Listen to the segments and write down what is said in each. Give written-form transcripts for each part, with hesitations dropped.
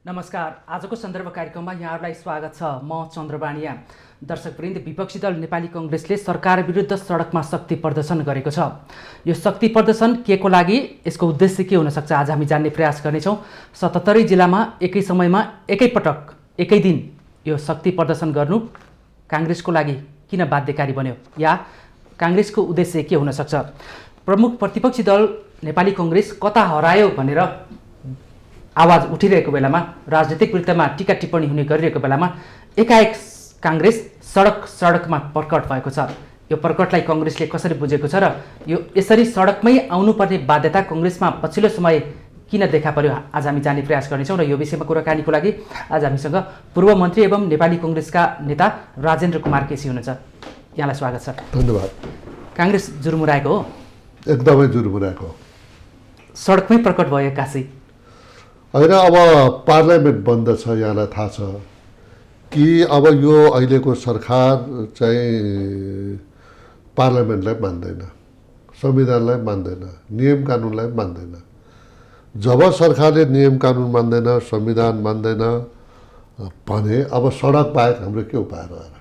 नमस्कार। आजको सन्दर्भ कार्यक्रममा यहाँहरूलाई स्वागत छ। म चन्द्रबाणिया। दर्शकवृन्द, विपक्षी दल नेपाली कङ्ग्रेसले सरकार विरुद्ध सडकमा शक्ति प्रदर्शन गरेको छ। यो शक्ति प्रदर्शन के को लागि, यसको उद्देश्य के हुन सक्छ, आज हामी जान्ने प्रयास गर्नेछौँ। 77 जिल्लामा एकै समयमा एकैपटक एकै दिन यो शक्ति प्रदर्शन गर्नु काङ्ग्रेसको लागि किन बाध्यकारी बन्यो, या काङ्ग्रेसको उद्देश्य के हुन सक्छ। प्रमुख प्रतिपक्षी दल नेपाली कङ्ग्रेस कता हरायो भनेर आवाज उठिरहेको बेलामा, राजनीतिक वृत्तमा टीका टिप्पणी हुने गरिरहेको बेलामा एकाएक काङ्ग्रेस सडकमा प्रकट भएको छ। यो प्रकटलाई कङ्ग्रेसले कसरी बुझेको छ र यो यसरी सडकमै आउनुपर्ने बाध्यता कङ्ग्रेसमा पछिल्लो समय किन देखा पर्यो, आज हामी जान्ने प्रयास गर्नेछौँ। र यो विषयमा कुराकानीको लागि आज हामीसँग पूर्व मन्त्री एवं नेपाली कङ्ग्रेसका नेता राजेन्द्र कुमार केसी हुनुहुन्छ। यहाँलाई स्वागत छ। धन्यवाद। काङ्ग्रेस जुरुमुराएको हो? एकदमै जुरुमुराएको। सडकमै प्रकट भयो काशी? होइन, अब पार्लियामेन्ट बन्द छ, यहाँलाई थाहा छ कि अब यो अहिलेको सरकार चाहिँ पार्लियामेन्टलाई मान्दैन, संविधानलाई मान्दैन, नियम कानुनलाई मान्दैन। जब सरकारले नियम कानुन मान्दैन, संविधान मान्दैन भने अब सडक बाहेक हाम्रो के उपाय रहेर।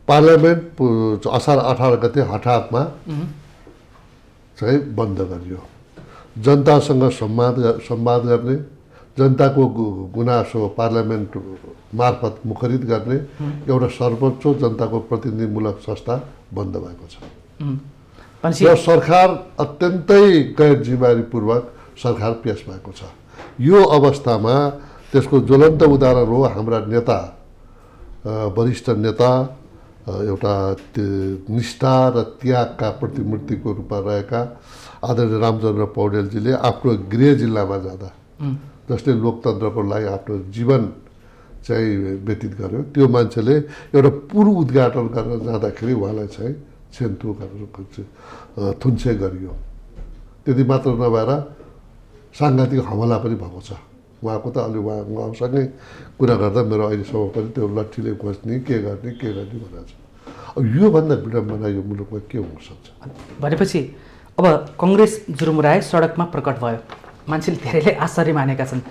पार्लियामेन्ट असार 18 गते हठातमा चाहिँ बन्द गरियो। जनतासँग संवाद गर्ने, जनताको गुनासो पार्लियामेन्ट मार्फत मुखरित गर्ने एउटा सर्वोच्च जनताको प्रतिनिधिमूलक संस्था बन्द भएको छ। र सरकार अत्यन्तै गैर जिम्मेवारीपूर्वक सरकार पेश भएको छ। यो अवस्थामा त्यसको ज्वलन्त उदाहरण हो हाम्रा नेता, वरिष्ठ नेता, एउटा निष्ठा र त्यागका प्रतिमूर्तिको रूपमा रहेका आदरणीय रामचन्द्र पौडेलजीले आफ्नो गृह जिल्लामा जाँदा, जसले लोकतन्त्रको लागि आफ्नो जीवन चाहिँ व्यतीत गर्यो, त्यो मान्छेले एउटा पूर्व उद्घाटन गर्न जाँदाखेरि उहाँलाई चाहिँ छेन्थु थुन्से गरियो। त्यति मात्र नभएर साङ्घातिक हमला पनि भएको छ। उहाँको त अलि उहाँसँगै कुरा गर्दा मेरो अहिलेसम्म पनि त्यो लट्ठीले खोज्ने के गर्ने भनेर छ। अब योभन्दा विडम्बना यो मुलुकमा के हुनसक्छ? भनेपछि अब कङ्ग्रेस जुरुमुराए, सडकमा प्रकट भयो, मान्छेले धेरैले आश्चर्य मानेका छन्।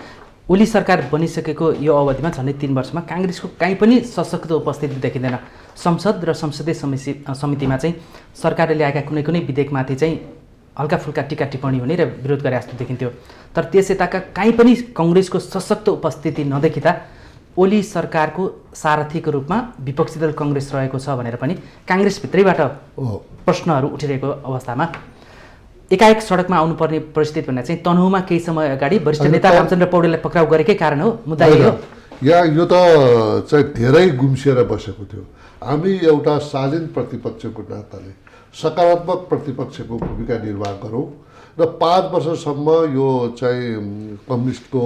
ओली सरकार बनिसकेको यो अवधिमा झन्डै 3 वर्षमा काङ्ग्रेसको कहीँ पनि सशक्त उपस्थिति देखिँदैन। संसद र संसदीय समितिमा चाहिँ सरकारले ल्याएका कुनै विधेयकमाथि चाहिँ हल्का फुल्का टीका टिप्पणी हुने र विरोध गरे जस्तो देखिन्थ्यो। तर त्यस यताका कहीँ पनि कङ्ग्रेसको सशक्त उपस्थिति नदेखिँदा ओली सरकारको सारथीको रूपमा विपक्षी दल कङ्ग्रेस रहेको छ भनेर पनि काङ्ग्रेसभित्रैबाट प्रश्नहरू उठिरहेको अवस्थामा एकाएक सडकमा आउनुपर्ने परिस्थिति भन्ने चाहिँ तनहुमा केही समय अगाडि वरिष्ठ नेता रामचन्द्र पौडेललाई पक्राउ गरेकै कारण हो, मुद्दा यही हो? यो त चाहिँ धेरै गुम्सिएर बसेको थियो। हामी एउटा शालीन प्रतिपक्षको नाताले सकारात्मक प्रतिपक्षको भूमिका निर्वाह गरौँ र 5 वर्षसम्म यो चाहिँ कम्युनिस्टको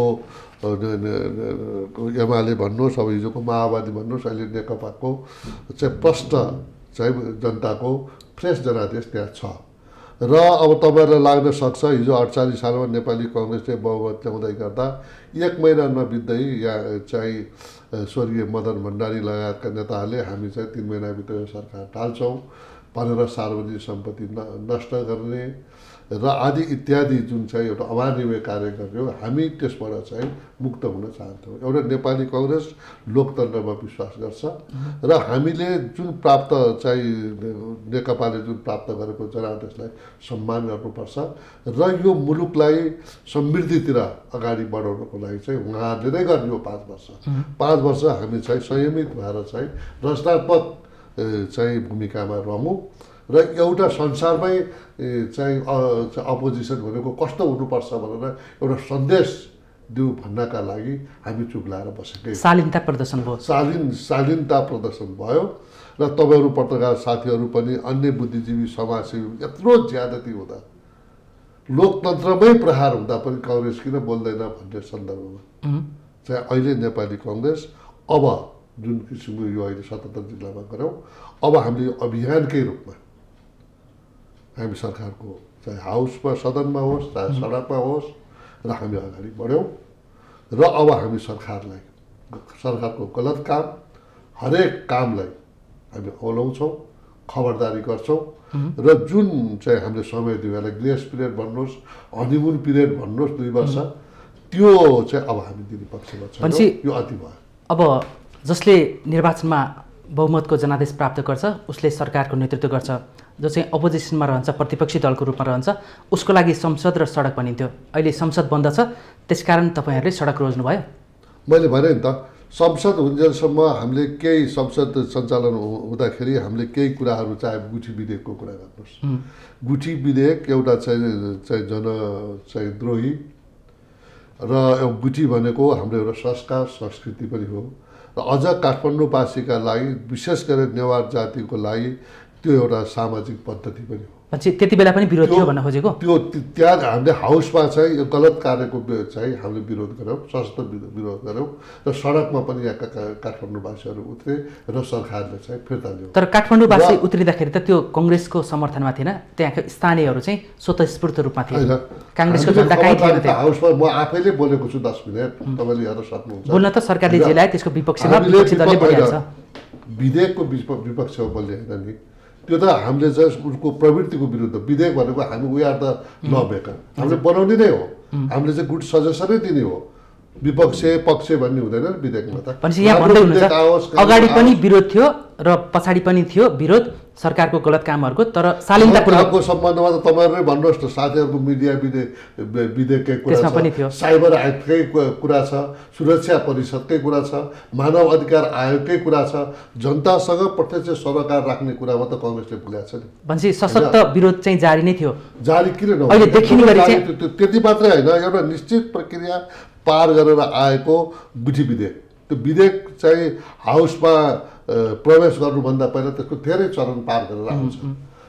एमाले भन्नुहोस्, अब हिजोको माओवादी भन्नुहोस्, अहिले नेकपाको चाहिँ प्रष्ट चाहिँ जनताको फ्रेस जनादेश त्यहाँ छ। र अब तपाईँहरूलाई लाग्न सक्छ हिजो 48 सालमा नेपाली कङ्ग्रेसले बहुमत ल्याउँदै गर्दा 1 महिना नबित्दै यहाँ चाहिँ स्वर्गीय मदन भण्डारी लगायतका नेताहरूले हामी चाहिँ 3 महिनाभित्र यो सरकार टाल्छौँ भनेर सार्वजनिक सम्पत्ति नष्ट गर्ने र आदि इत्यादि जुन चाहिँ एउटा अमानवीय कार्य गर्यो, हामी त्यसबाट चाहिँ मुक्त हुन चाहन्छौँ। एउटा नेपाली कङ्ग्रेस लोकतन्त्रमा विश्वास गर्छ र हामीले जुन प्राप्त चाहिँ नेकपाले जुन प्राप्त गरेको जनादेशलाई सम्मान गर्नुपर्छ र यो मुलुकलाई समृद्धितिर अगाडि बढाउनको लागि चाहिँ उहाँहरूले नै गर्ने हो। 5 वर्ष हामी चाहिँ संयमित भएर चाहिँ रचनात्मक चाहिँ भूमिकामा रहौँ र एउटा संसारमै चाहिँ अपोजिसन भनेको कस्तो हुनुपर्छ भनेर एउटा सन्देश दिउँ भन्नका लागि हामी चुप लाएर बसेकै। शालीनता प्रदर्शन भयो। शालीनता प्रदर्शन भयो र तपाईँहरू पत्रकार साथीहरू पनि अन्य बुद्धिजीवी समाजसेवी यत्रो ज्यादती हुँदा, लोकतन्त्रमै प्रहार हुँदा पनि कङ्ग्रेस किन बोल्दैन भन्ने सन्दर्भमा चाहिँ अहिले नेपाली कङ्ग्रेस अब जुन किसिमको यो अहिले 77 जिल्लामा गऱ्यौँ, अब हामीले अभियानकै रूपमा हामी सरकारको चाहे हाउसमा, सदनमा होस्, चाहे सडकमा होस् र हामी अगाडि बढ्यौँ र अब हामी सरकारको गलत काम, हरेक कामलाई हामी औलाउँछौँ, खबरदारी गर्छौँ र जुन चाहिँ हामीले समय दियो, यसलाई ग्रेस पिरियड भन्नुहोस्, हनीमुन पिरियड भन्नुहोस्, 2 वर्ष त्यो चाहिँ अब हामी दिने पक्षमा छैनौँ, यो अति भयो। अब जसले निर्वाचनमा बहुमतको जनादेश प्राप्त गर्छ उसले सरकारको नेतृत्व गर्छ, जो चाहिँ अपोजिसनमा रहन्छ, प्रतिपक्षी दलको रूपमा रहन्छ, उसको लागि संसद र सडक बनिन्थ्यो। अहिले संसद बन्द छ, त्यसकारण तपाईँहरूले सडक रोज्नुभयो। मैले भने नि त, संसद हुन्जेलसम्म हामीले केही संसद सञ्चालन हुँदाखेरि हामीले केही कुराहरू चाहे गुठी विधेयकको कुरा गर्नुहोस्, गुठी विधेयक एउटा चाहिँ द्रोही र गुठी भनेको हाम्रो एउटा संस्कार संस्कृति पनि हो र अझ काठमाडौँवासीका लागि विशेष गरेर नेवार जातिको लागि त्यो एउटा सामाजिक पद्धति पनि हो। पछि त्यति बेला पनि विरोध थियो भन्न खोजेको? त्यो त्यहाँ हामीले हाउसमा चाहिँ यो गलत कार्यको चाहिँ हामीले विरोध गऱ्यौँ, सशक्त विरोध गऱ्यौँ र सडकमा पनि यहाँका काठमाडौँवासीहरू उत्रे र सरकारले चाहिँ फिर्ता ल्यायो। तर काठमाडौँवासी उत्रिँदाखेरि त त्यो कङ्ग्रेसको समर्थनमा थिएन, त्यहाँका स्थानीयहरू चाहिँ स्वतस्फूर्त रूपमा थिए, काङ्ग्रेसको झन्डा कहीँ थिएन। हाउसमा म आफैले बोलेको छु 10 मिनट, तपाईँले हेर्न सक्नुहुन्छ। बोल्न त सरकारले जे ल्याए त्यसको विपक्षमा विपक्षी दलले बोलिहाल्छ। विधेयकको विपक्षमा बोल्ने होइन नि, त्यो त हामीले चाहिँ उसको प्रवृत्तिको विरुद्ध। विधेयक भनेको हामी we are the law maker, हामीले बनाउने नै हो, हामीले चाहिँ गुड सजेसनै दिने हो। विपक्ष पक्ष भन्ने हुँदैन विधेयकमा त। भनेपछि यहाँ भन्दै हुनुहुन्छ अगाडि पनि विरोध थियो र पछाडि पनि थियो विरोध सरकारको गलत कामहरूको, तर शालीनतापूर्वकको सम्बन्धमा त तपाईँहरूले भन्नुहोस् न, साथीहरूको मिडिया विधेयककै कुरा छ, साइबर एक्टकै कुरा छ, सुरक्षा परिषदकै कुरा छ, मानव अधिकार आयोगकै कुरा छ, जनतासँग प्रत्यक्ष सरोकार राख्ने कुरामा त कङ्ग्रेसले भुलेको छ नि। भनेपछि सशक्त विरोध चाहिँ जारी नै थियो। जारी किन नहुने? अहिले देखिने गरी चाहिँ त्यति मात्रै होइन, एउटा निश्चित प्रक्रिया पार गरेर आएको गुठी विधेयक, त्यो विधेयक चाहिँ हाउसमा प्रवेश गर्नुभन्दा पहिला त्यसको धेरै चरण पार गरेर आउँछ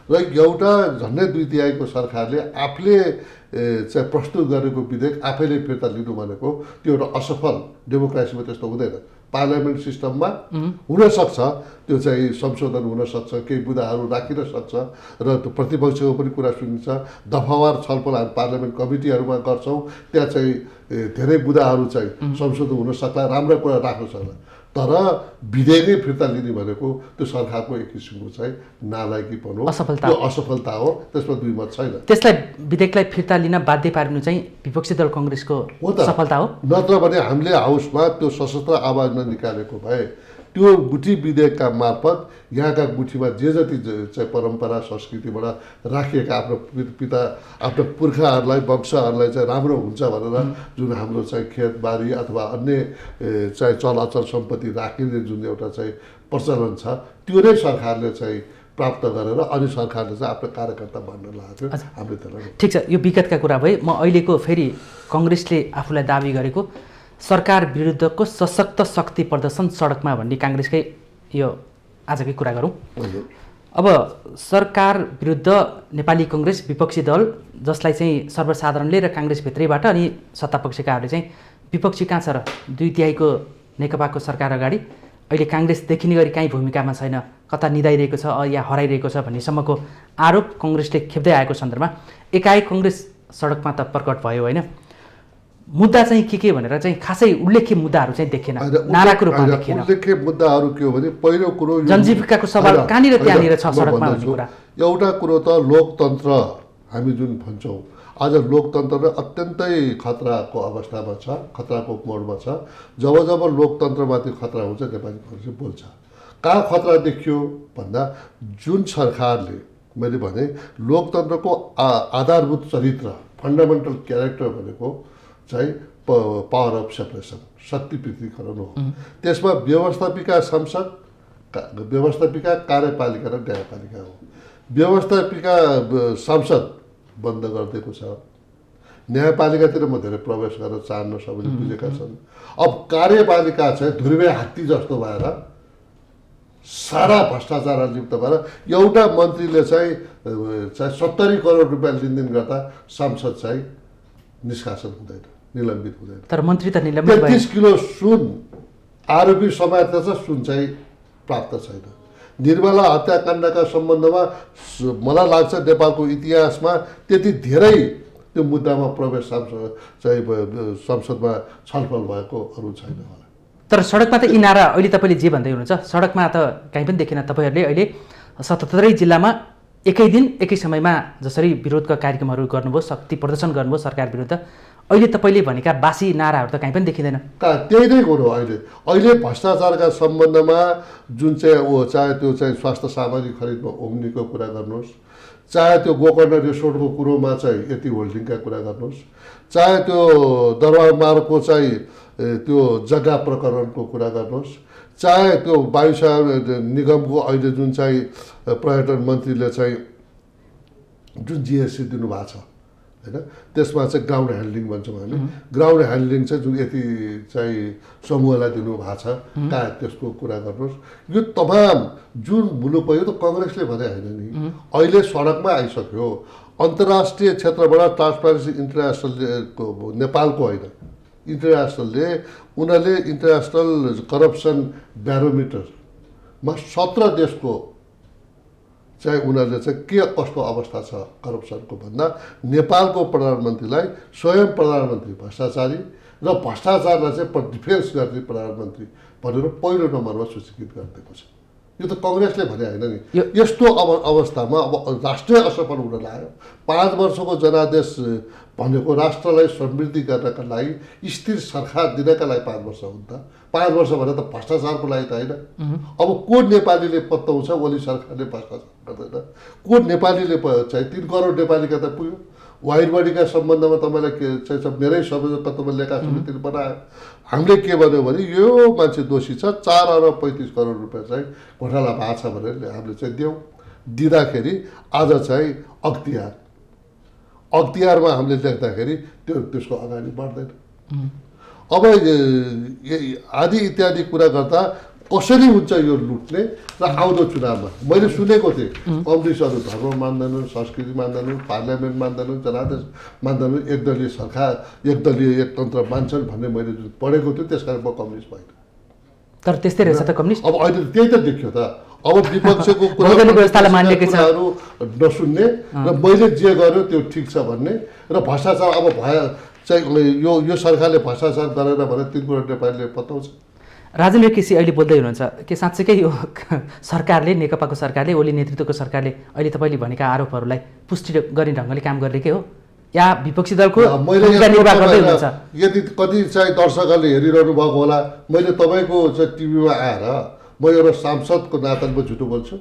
र एउटा झन्डै 2/3 सरकारले आफूले चाहिँ प्रस्तुत गरेको विधेयक आफैले फिर्ता लिनु भनेको त्यो एउटा असफल, डेमोक्रेसीमा त्यस्तो हुँदैन। पार्लियामेन्ट सिस्टममा हुनसक्छ त्यो चाहिँ संशोधन हुनसक्छ, केही बुदाहरू राखिन सक्छ र त्यो प्रतिपक्षको पनि कुरा सुनिन्छ। दफावार छलफल हामी पार्लियामेन्ट कमिटीहरूमा गर्छौँ, त्यहाँ चाहिँ धेरै बुदाहरू चाहिँ संशोधन हुन सक्ला, राम्रा कुरा राख्न सक्ला। तर विधेयकै फिर्ता लिने भनेको त्यो सरकारको एक किसिमको चाहिँ नालायकीपन हो, त्यो असफलता हो, त्यसमा दुई मत छैन। त्यसलाई विधेयकलाई फिर्ता लिन बाध्य पार्नु चाहिँ विपक्षी दल कङ्ग्रेसको सफलता हो। नत्र भने हामीले हाउसमा त्यो सशस्त्र आवाज ननिकालेको भए त्यो गुठी विधेयकका मार्फत यहाँका गुठीमा जे जति चाहिँ परम्परा संस्कृतिबाट राखिएका आफ्नो पिता आफ्नो पुर्खाहरूलाई वंशहरूलाई चाहिँ राम्रो हुन्छ भनेर जुन हाम्रो चाहिँ खेतबारी अथवा अन्य चाहिँ चल अचल सम्पत्ति राखिने जुन एउटा चाहिँ प्रचलन छ, त्यो नै सरकारले चाहिँ प्राप्त गरेर अनि सरकारले चाहिँ आफ्नो कार्यकर्ता भन्न लाग्यो। हामीले त्यसलाई ठिक छ, यो विगतका कुरा भए। म अहिलेको फेरि कङ्ग्रेसले आफूलाई दाबी गरेको सरकार विरुद्धको सशक्त शक्ति प्रदर्शन सडकमा भन्ने काङ्ग्रेसकै यो आजकै कुरा गरौँ। अब सरकार विरुद्ध नेपाली कङ्ग्रेस विपक्षी दल, जसलाई चाहिँ सर्वसाधारणले र काङ्ग्रेसभित्रैबाट अनि सत्तापक्षकाहरूले चाहिँ विपक्षी कहाँ छ र 2/3 नेकपाको सरकार अगाडि अहिले काङ्ग्रेस देखिने गरी काहीँ भूमिकामा छैन, कता निदाइरहेको छ या हराइरहेको छ भन्नेसम्मको आरोप कङ्ग्रेसले खेप्दै आएको सन्दर्भमा एकाएक कङ्ग्रेस सडकमा त प्रकट भयो होइन? मुद्दा चाहिँ के भनेर चाहिँ खासै उल्लेख्य मुद्दाहरू चाहिँ देखिएन, नाराको रूपमा देखिएन। उल्लेख्य मुद्दाहरू के हो भने पहिलो कुरो जनजीविकाको सवाल कहाँनिर त्यहाँनिर छ सडकमा भन्ने कुरा। एउटा कुरो त लोकतन्त्र हामी जुन भन्छौँ, आज लोकतन्त्र अत्यन्तै खतराको अवस्थामा छ, खतराको मोडमा छ। जब जब लोकतन्त्रमाथि खतरा हुन्छ नेपाली कङ्ग्रेसले बोल्छ। कहाँ खतरा देखियो भन्दा जुन सरकारले मैले भने लोकतन्त्रको आधारभूत चरित्र फन्डामेन्टल क्यारेक्टर भनेको चाहिँ पावर अफ सेपरेसन, शक्ति पृथकीकरण हो। त्यसमा व्यवस्थापिका संसद, व्यवस्थापिका कार्यपालिका र न्यायपालिका हो। व्यवस्थापिका संसद बन्द गरिदिएको छ, न्यायपालिकातिर म धेरै प्रवेश गर्न चाहन्न, सबैले बुझेका छन्। अब कार्यपालिका चाहिँ ध्रुवे हात्ती जस्तो भएर सारा भ्रष्टाचार लिप्त भएर एउटा मन्त्रीले चाहिँ 70 करोड रुपियाँ लेनदेन गर्दा सांसद चाहिँ निष्कासन हुँदैन, निलम्बित हुँदैन। तर मन्त्री त निलम्बित भयो। 33 किलो सुन आरोपी समातेर चाहिँ सुन चाहिँ प्राप्त छैन। निर्मला हत्याकाण्डका सम्बन्धमा मलाई लाग्छ नेपालको इतिहासमा त्यति धेरै त्यो मुद्दामा प्रवेश चाहिँ संसदमा छलफल भएको अरू छैन होला। तर सडकमा त यी नारा अहिले तपाईँले जे भन्दै हुनुहुन्छ, सडकमा त कहीँ पनि देखिन। तपाईँहरूले अहिले 77 जिल्लामा एकै दिन एकै समयमा जसरी विरोधका कार्यक्रमहरू गर्नुभयो, शक्ति प्रदर्शन गर्नुभयो सरकार विरुद्ध, अहिले तपाईँले भनेका बासी नाराहरू त कहीँ पनि देखिँदैन। त्यही नै कुरो अहिले भ्रष्टाचारका सम्बन्धमा जुन चाहिँ चाहे त्यो चाहिँ स्वास्थ्य सामग्री खरिदमा ओम्नीको कुरा गर्नुहोस्, चाहे त्यो गोकर्ण रिसोर्टको कुरोमा चाहिँ यति होल्डिङका कुरा गर्नुहोस्, चाहे त्यो दरबारमारको चाहिँ त्यो जग्गा प्रकरणको कुरा गर्नुहोस्, चाहे त्यो वायुसेना निगमको अहिले जुन चाहिँ पर्यटन मन्त्रीले चाहिँ जुन जिएसटी दिनुभएको छ होइन, त्यसमा चाहिँ ग्राउन्ड ह्यान्डलिङ भन्छौँ हामी। ग्राउन्ड ह्यान्डलिङ चाहिँ जुन यति चाहिँ समूहलाई दिनुभएको छ, कहाँ त्यसको कुरा गर्नुहोस्। यो तमाम जुन मुलुक भयो त कङ्ग्रेसले भने होइन नि, अहिले सडकमा आइसक्यो। अन्तर्राष्ट्रिय क्षेत्रबाट ट्रान्सपारेन्सी इन्टरनेसनलको, नेपालको होइन, इन्टरनेसनलले उनीहरूले इन्टरनेसनल करप्सन ब्यारोमिटरमा 17 देशको चाहिँ उनीहरूले चाहिँ के कस्तो अवस्था छ करप्सनको भन्दा नेपालको प्रधानमन्त्रीलाई स्वयं प्रधानमन्त्री भ्रष्टाचारी र भ्रष्टाचारलाई चाहिँ डिफेन्स गर्ने प्रधानमन्त्री भनेर पहिलो नम्बरमा सूचीकृत गरिदिएको छ। यो त कङ्ग्रेसले भने होइन नि। यस्तो अवस्थामा अब राष्ट्रिय असफल हुन लाग्यो। 5 वर्षको जनादेश भनेको राष्ट्रलाई समृद्धि गर्नका लागि, स्थिर सरकार दिनका लागि 5 वर्ष हुन्छ। 5 वर्ष भने त भ्रष्टाचारको लागि त होइन। अब को नेपालीले पत्ताउँछ ओली सरकारले भ्रष्टाचार गर्दैन? को नेपालीले चाहिँ 3 करोड नेपालीका त पुग्यो। वाइडबडीका सम्बन्धमा तपाईँलाई के चाहिँ मेरै शब्द कतमा लेखा समितिले बनायो। हामीले के भन्यो भने यो मान्छे दोषी छ, 4 अरब 35 करोड रुपियाँ चाहिँ घोटाला भएको छ भनेर हामीले चाहिँ दिँदाखेरि आज चाहिँ अख्तियारमा हामीले लेख्दाखेरि त्यसको अगाडि बढ्दैन। अब आदि इत्यादि कुरा गर्दा कसरी हुन्छ यो लुट्ने र आउँदो चुनावमा मैले सुनेको थिएँ कम्युनिस्टहरू धर्म मान्दैनन्, संस्कृति मान्दैनन्, पार्लियामेन्ट मान्दैनन्, जनादेश मान्दैनन्, एकदलीय सरकार, एकदलीय एकतन्त्र मान्छन् भन्ने मैले जुन पढेको थिएँ, त्यस कारण म कम्युनिस्ट भएन। तर त्यस्तै रहेछ त कम्युनिस्ट। अब अहिले त्यही त देखियो त। अब विपक्षको कुराहरू नसुन्ने र मैले जे गर्यो त्यो ठिक छ भन्ने र भ्रष्टाचार अब भए चाहिँ यो सरकारले भ्रष्टाचार गरेर भने 3 करोड नेपालीले पत्ताउँछ। राजेन्द्र केसी अहिले बोल्दै हुनुहुन्छ के साँच्चैकै यो सरकारले, नेकपाको सरकारले, ओली नेतृत्वको सरकारले अहिले तपाईँले भनेका आरोपहरूलाई पुष्टि गर्ने ढङ्गले काम गरेकै हो या विपक्षी दलको निर्वाह गर्दै हुनुहुन्छ? यदि कति चाहिँ दर्शकहरूले हेरिरहनु भएको होला, मैले तपाईँको चाहिँ टिभीमा आएर म एउटा सांसदको नातामा झुटो बोल्छु?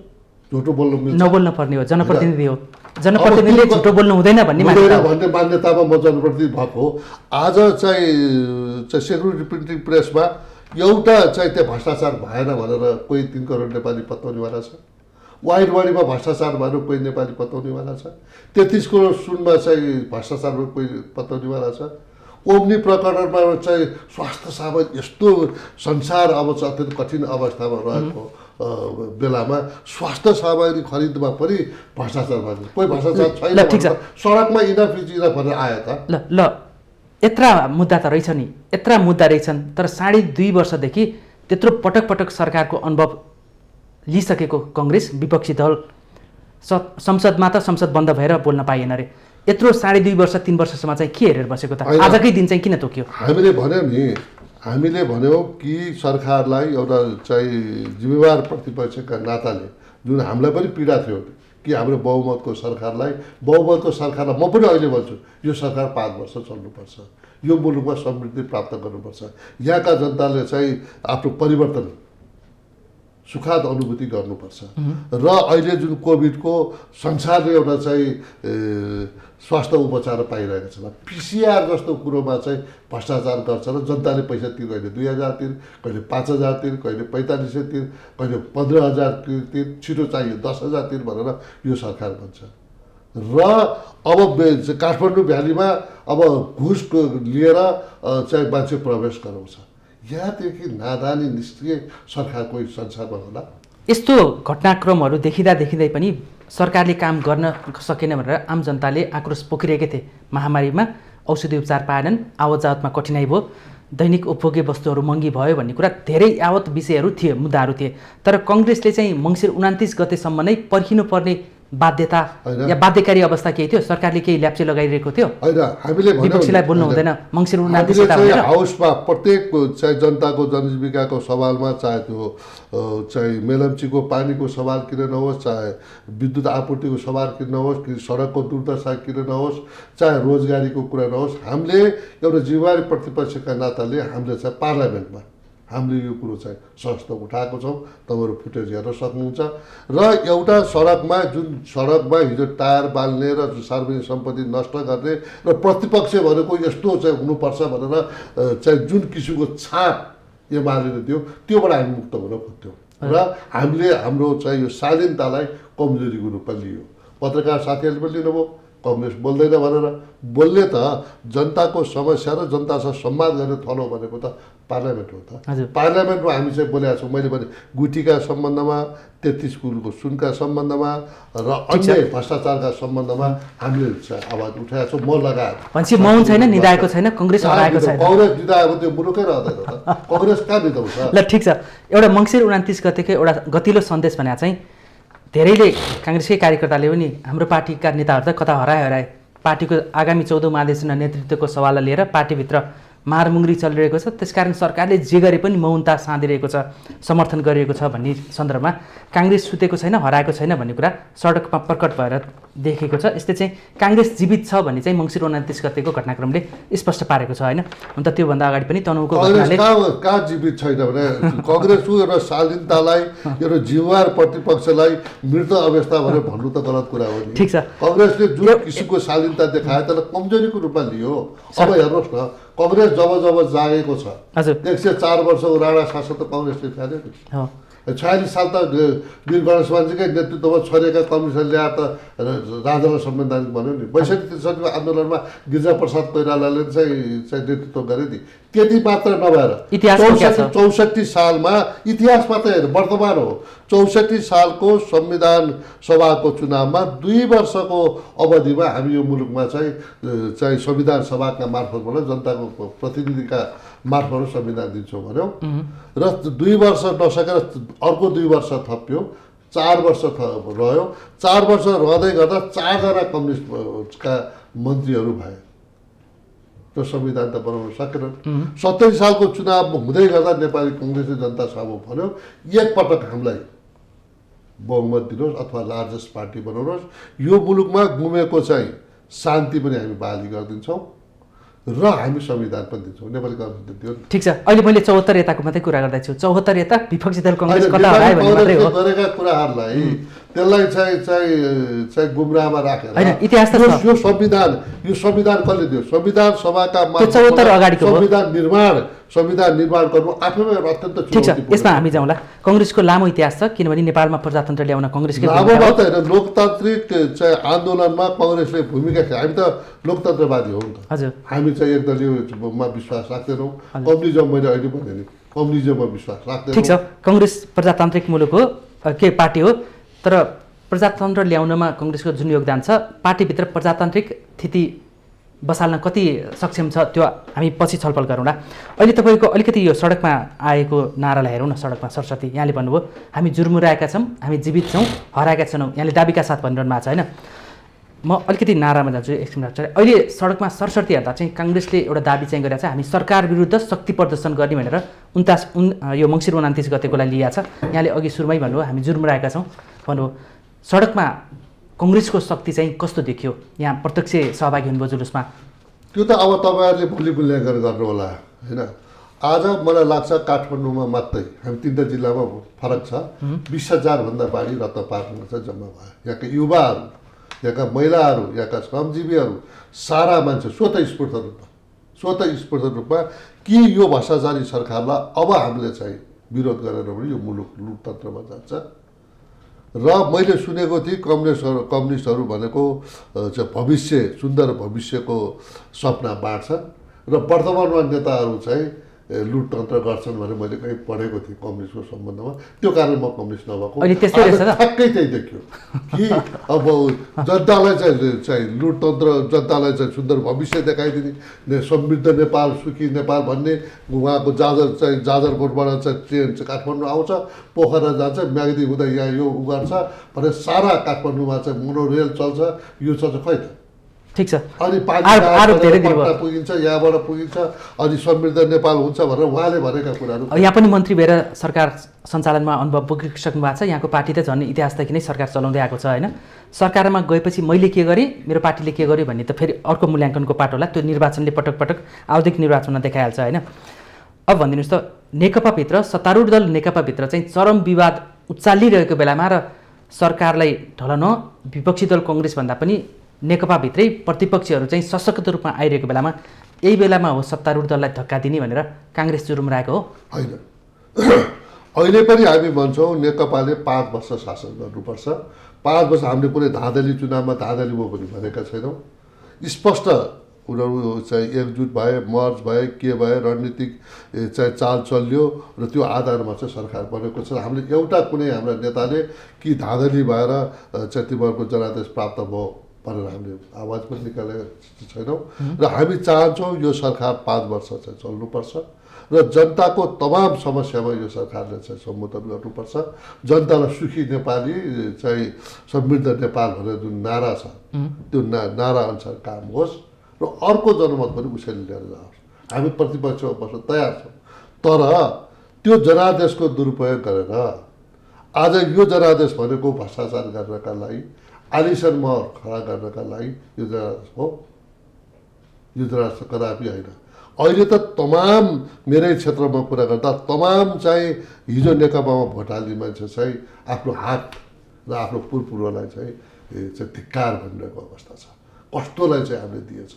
झुटो बोल्नु मिल्छ? नबोल्न पर्ने हो, जनप्रतिनिधि हो। जनप्रतिनिधिले झुटो बोल्नु हुँदैन भन्ने मान्यतामा म जनप्रतिनिधि भएको हो। आज चाहिँ सेक्युरिटी प्रिन्टिङ प्रेसमा एउटा चाहिँ त्यो भ्रष्टाचार भएन भनेर कोही 3 करोड नेपाली पत्ताउनेवाला छ। वाइडबडीमा भ्रष्टाचार भएर कोही नेपाली पत्ताउनेवाला छ। 33 करोड सुनमा चाहिँ भ्रष्टाचार भएर कोही पत्ताउनेवाला छ। ओम्नी प्रकरणमा चाहिँ स्वास्थ्य सामग्री यस्तो संसार अब चाहिँ अत्यन्त कठिन अवस्थामा रहेको बेलामा स्वास्थ्य सामग्री खरिदमा पनि भ्रष्टाचार भयो। कोही भ्रष्टाचार छैन, सडकमा इनफ भनेर आयो त। ल यत्रा मुद्दा त रहेछ नि, यत्रा मुद्दा रहेछन्, तर 2.5 वर्षदेखि त्यत्रो पटक पटक सरकारको अनुभव लिइसकेको कङ्ग्रेस विपक्षी दल संसदमा त संसद बन्द भएर बोल्न पाइएन रे। यत्रो 2.5 वर्ष 3 वर्षसम्म चाहिँ के हेरेर बसेको त? आजकै दिन चाहिँ किन तोक्यो? हामीले भन्यौँ कि सरकारलाई एउटा चाहिँ जिम्मेवार प्रतिपक्षका नाताले जुन हामीलाई पनि पीडा थियो कि हाम्रो बहुमतको सरकारलाई म पनि अहिले भन्छु यो सरकार 5 वर्ष चल्नुपर्छ, यो मुलुकमा समृद्धि प्राप्त गर्नुपर्छ, यहाँका जनताले चाहिँ आफ्नो परिवर्तन सुखाद अनुभूति गर्नुपर्छ र अहिले जुन कोभिडको संसारले एउटा चाहिँ स्वास्थ्य उपचार पाइरहेको छ। पिसिआर जस्तो कुरोमा चाहिँ भ्रष्टाचार गर्छ र जनताले पैसा तिर, कहिले 2000 तिर, कहिले 5000 तिर, कहिले 4500 तिर, कहिले 15000 तिर, छिटो चाहियो 10000 तिर भनेर यो सरकार भन्छ। र अब काठमाडौँ भ्यालीमा अब घुस लिएर चाहिँ मान्छे प्रवेश गराउँछ। यहाँदेखि नादानी निष्क्रिय सरकारको संसारमा होला। यस्तो घटनाक्रमहरू देखिँदै पनि सरकारले काम गर्न सकेन भनेर आम जनताले आक्रोश पोखिरहेकै थिए। महामारीमा औषधि उपचार पाएनन्, आवत जावतमा कठिनाइ भयो, दैनिक उपभोग्य वस्तुहरू महँगी भयो भन्ने कुरा धेरै यावत विषयहरू थिए, मुद्दाहरू थिए। तर कङ्ग्रेसले चाहिँ मङ्सिर 29 गतेसम्म नै पर्खिनुपर्ने बाध्यता होइन। या बाध्यकारी अवस्था केही थियो? सरकारले केही ल्याप्चे लगाइरहेको थियो? होइन, हामीले भन्यौँ विपक्षीलाई बोल्नु होइन। हुँदैन मङ्सिर 29 हामीले यता चाहिँ भनेर? हाउसमा प्रत्येक चाहिँ जनताको जनजीविकाको सवालमा, चाहे त्यो चाहिँ मेलम्चीको पानीको सवाल किन नहोस्, चाहे विद्युत आपूर्तिको सवाल किन नहोस्, कि सडकको दुर्दशा किन नहोस्, चाहे रोजगारीको कुरा नहोस्, हामीले एउटा जिम्मेवारी प्रतिपक्षका नाताले हामीले चाहिँ पार्लियामेन्टमा हामीले यो कुरो चाहिँ सहज उठाएको छौँ। तपाईँहरू फुटेज हेर्न सक्नुहुन्छ। र एउटा सडकमा, जुन सडकमा हिजो टायर बाल्ने र सार्वजनिक सम्पत्ति नष्ट गर्ने र प्रतिपक्ष भनेको यस्तो चाहिँ हुनुपर्छ भनेर चाहिँ जुन किसिमको छाप एमाले दियो, त्योबाट हामी मुक्त हुन खोज्थ्यौँ। र हामीले हाम्रो चाहिँ यो शालीनतालाई कमजोरीको रूपमा लियो। पत्रकार साथीहरूले पनि लिनुभयो, कङ्ग्रेस बोल्दैन भनेर। बोल्ने त जनताको समस्या र जनतासँग संवाद गर्ने थलो भनेको त पार्लियामेन्ट हो त। पार्लियामेन्टमा हामी चाहिँ बोलेका छौँ। मैले भने गुठीका सम्बन्धमा, 33 कुलको सुनका सम्बन्धमा र अन्य भ्रष्टाचारका सम्बन्धमा हामीले चाहिँ आवाज उठाएका छौँ, म लगाएर। भनेपछि मौन छैन, निदाएको छैन, कङ्ग्रेस हराएको छैन। कङ्ग्रेस निदाएको त्यो मुलुकै रहँदैन त। कङ्ग्रेस कहाँ निदाउँछ? ल ठिक छ, एउटा मङ्सिर 29 गतेको एउटा गतिलो सन्देश भने चाहिँ धेरैले काङ्ग्रेसकै कार्यकर्ताले पनि हाम्रो पार्टीका नेताहरू त कता हराए। पार्टीको आगामी 14औं महाधिवेशन नेतृत्वको सवाललाई लिएर पार्टीभित्र मारमुङ्ग्री चलिरहेको छ। त्यसकारण सरकारले जे गरे पनि मौनता साँधिरहेको छ, समर्थन गरिरहेको छ भन्ने सन्दर्भमा काङ्ग्रेस सुतेको छैन, हराएको छैन भन्ने कुरा सडकमा प्रकट भएर देखेको छ। यस्तै चाहिँ काङ्ग्रेस जीवित छ भन्ने चाहिँ मङ्सिर 29 गतेको घटनाक्रमले स्पष्ट पारेको छ होइन? हुन त त्योभन्दा अगाडि पनि तनहुँको घटनाले कहाँ जीवित छैन भने कङ्ग्रेसको एउटा शालीनतालाई, एउटा जिम्मेवार प्रतिपक्षलाई मृत अवस्था भनेर भन्नु त गलत कुरा हो नि। ठिक छ, कङ्ग्रेसले जुन किसिमको शालीनता देखायो त्यसलाई कमजोरीको रूपमा लियो। अब हेर्नुहोस् न, कङ्ग्रेस जब जब जागेको छ, हजुर 104 वर्षको राणा शासन त कङ्ग्रेसले फाल्यो नि। हो 46 साल त वीर गणेश मान्जीकै नेतृत्वमा छोडेका कम्युनिस्टले ल्याएर त राजालाई संवैधानिक भन्यो नि। 62-63 आन्दोलनमा गिरिजाप्रसाद कोइरालाले चाहिँ नेतृत्व गरे नि। त्यति मात्र नभएर 64 सालमा इतिहास मात्रै होइन, वर्तमान हो। 64 सालको संविधान सभाको चुनावमा 2 वर्षको अवधिमा हामी यो मुलुकमा चाहिँ संविधान सभाका मार्फतबाट जनताको प्रतिनिधिका मार्फत संविधान दिन्छौँ भन्यौँ। र 2 वर्ष नसकेर अर्को 2 वर्ष थप्यो, 4 वर्ष रह्यो। 4 वर्ष रहँदै गर्दा 4 जना कम्युनिस्टका मन्त्रीहरू भए। त्यो संविधान त बनाउन सकेन। 70 सालको चुनाव हुँदै गर्दा नेपाली कङ्ग्रेसले जनता सभामा भन्यो, एकपटक हामीलाई बहुमत दिनुहोस् अथवा लार्जेस्ट पार्टी बनाउनुहोस्, यो मुलुकमा गुमेको चाहिँ शान्ति पनि हामी बहाली गरिदिन्छौँ र हामी संविधान पनि दिन्छौँ। नेपाली कङ्ग्रेसले दियो। ठिक छ, अहिले मैले 74 यताको मात्रै कुरा गर्दैछु। 74 यता विपक्षी दल कङ्ग्रेस कता हरायो भन्ने मात्रै हो। गरेका कुराहरूलाई त्यसलाई चाहिँ गुमराहमा राखेर हैन, इतिहास त छ। यो संविधान कसले दियो? संविधान सभाका 74 अगाडिको संविधान निर्माण गर्नु आफैमा अत्यन्त ठिक छ। यसमा हामी जाउँला। कङ्ग्रेसको लामो इतिहास छ, किनभने नेपालमा प्रजातन्त्र ल्याउन कङ्ग्रेसकै लामो मात्र होइन, लोकतान्त्रिक चाहिँ आन्दोलनमा कङ्ग्रेसले भूमिका खेल्यो। हामी त लोकतन्त्रवादी हौँ नि त। हजुर, हामी चाहिँ एकदलीयमा विश्वास राख्दैनौँ। कम्युनिजम मैले अहिले भने नि कम्युनिजममा विश्वास राख्दैनौँ। ठिक छ, कङ्ग्रेस प्रजातान्त्रिक मुलुक हो, के पार्टी हो, तर प्रजातन्त्र ल्याउनमा कङ्ग्रेसको जुन योगदान छ, पार्टीभित्र प्रजातान्त्रिक स्थिति बसाल्न कति सक्षम छ त्यो हामी पछि छलफल गरौँला। अहिले तपाईँको अलिकति यो सडकमा आएको नारालाई हेरौँ न। सडकमा सरस्वती, यहाँले भन्नुभयो हामी जुर्मुराएका छौँ, हामी जीवित छौँ, हराएका छैनौँ, यहाँले दाबीका साथ भनिरहनु भएको छ होइन? म अलिकति नारामा जान्छु एकछिन। अहिले सडकमा सरस्वती हेर्दा चाहिँ काङ्ग्रेसले एउटा दाबी चाहिँ गरेको छ, हामी सरकार विरुद्ध शक्ति प्रदर्शन गर्ने भनेर यो मङ्सिर 29 गतेकोलाई लिएको छ। यहाँले अघि सुरुमै भन्नुभयो हामी जुर्मुराएका छौँ भन्नुभयो। सडकमा कङ्ग्रेसको शक्ति चाहिँ कस्तो देखियो? यहाँ प्रत्यक्ष सहभागी हुनुभयो जुलुसमा। त्यो त अब तपाईँहरूले भोलि मूल्याङ्कन गर्नु होला होइन। आज मलाई लाग्छ काठमाडौँमा मात्रै हामी 3 जिल्लामा फरक छ, 20,000 भन्दा बढी रत्न पार्कमा चाहिँ जम्मा भयो। यहाँका युवाहरू, यहाँका महिलाहरू, यहाँका श्रमजीवीहरू, सारा मान्छे स्वतः रूपमा कि यो भ्रष्टाचारी सरकारलाई अब हामीले चाहिँ विरोध गरेर पनि यो मुलुक लोकतन्त्रमा जान्छ। र मैले सुनेको थिएँ कम्युनिस्टहरू भनेको चाहिँ भविष्य, सुन्दर भविष्यको सपना बाँड्छन् र वर्तमानमा नेताहरू चाहिँ लुटतन्त्र गर्छन् भनेर मैले कहीँ पढेको थिएँ कम्युनिस्टको सम्बन्धमा। त्यो कारण म कम्युनिस्ट नभएको। अहिले त्यस्तै रहेछ त? ठ्याक्कै त्यही देखियो कि अब जनतालाई चाहिँ लुटतन्त्र, जनतालाई चाहिँ सुन्दर भविष्य देखाइदिने, समृद्ध नेपाल, सुखी नेपाल भन्ने, उहाँको जाजरकोटबाट चाहिँ ट्रेन चाहिँ काठमाडौँ आउँछ, पोखरा जान्छ, म्याग्दी हुँदा यहाँ यो गर्छ भनेर सारा काठमाडौँमा चाहिँ मोनोरेल चल्छ, यो चल्छ, खै त? ठिक छ। अनि आरोप धेरै पटना पुगिन्छ, यहाँबाट पुगिन्छ, अनि समृद्ध नेपाल हुन्छ भनेर उहाँले भनेका कुराहरू। यहाँ पनि मन्त्री भएर सरकार सञ्चालनमा अनुभव पुगिसक्नु भएको छ। यहाँको पार्टी त झन् इतिहासदेखि नै सरकार चलाउँदै आएको छ होइन। सरकारमा गएपछि मैले के गरेँ, मेरो पार्टीले के गर्यो भन्ने त फेरि अर्को मूल्याङ्कनको पाठ होला। त्यो निर्वाचनले पटक पटक आवधिक निर्वाचनमा देखाइहाल्छ होइन। अब भनिदिनुहोस् त, नेकपाभित्र, सत्तारूढ दल नेकपाभित्र चाहिँ चरम विवाद उचालिरहेको बेलामा र सरकारलाई ढलन विपक्षी दल कङ्ग्रेसभन्दा पनि नेकपाभित्रै प्रतिपक्षीहरू चाहिँ सशक्त रूपमा आइरहेको बेलामा यही बेलामा हो सत्तारूढ दललाई धक्का दिने भनेर काङ्ग्रेस जुरुम्राएको हो? होइन, अहिले पनि हामी भन्छौँ नेकपाले 5 वर्ष शासन गर्नुपर्छ। 5 वर्ष हामीले कुनै धाँधली चुनावमा धाँधली भयो पनि भनेका छैनौँ। स्पष्ट उनीहरू चाहिँ एकजुट भए, मर्ज भए, के भए, रणनीतिक चाहिँ चाल चल्यो र त्यो आधारमा चाहिँ सरकार बनेको छ। हामीले एउटा कुनै हाम्रा नेताले कि धाँधली भएर चाहिँ तिमीहरूको जनादेश प्राप्त भयो भनेर हामीले आवाज पनि निकालेका छैनौँ। र हामी चाहन्छौँ यो सरकार 5 वर्ष चाहिँ चल्नुपर्छ र जनताको तमाम समस्यामा यो सरकारले चाहिँ सम्बोधन गर्नुपर्छ। जनतालाई सुखी नेपाली चाहिँ समृद्ध नेपाल भनेर जुन नारा छ त्यो नारा अनुसार काम होस् र अर्को जनमत पनि उसैले लिएर जाओस्। हामी प्रतिपक्षमा बस्न तयार छौँ, तर त्यो जनादेशको दुरुपयोग गरेर आज यो जनादेश भनेको भ्रष्टाचार गर्नका लागि, आलिसान महल खडा गर्नका लागि यो जनादेश हो। यो जनादेश कदापि होइन। अहिले त तमाम मेरै क्षेत्रमा कुरा गर्दा तमाम चाहिँ हिजो नेकपामा भोट हाल्ने मान्छे चाहिँ आफ्नो हात र आफ्नो पुरपुरोलाई चाहिँ धिक्कार भनिरहेको अवस्था छ। कस्तोलाई चाहिँ हामीले दिएछ।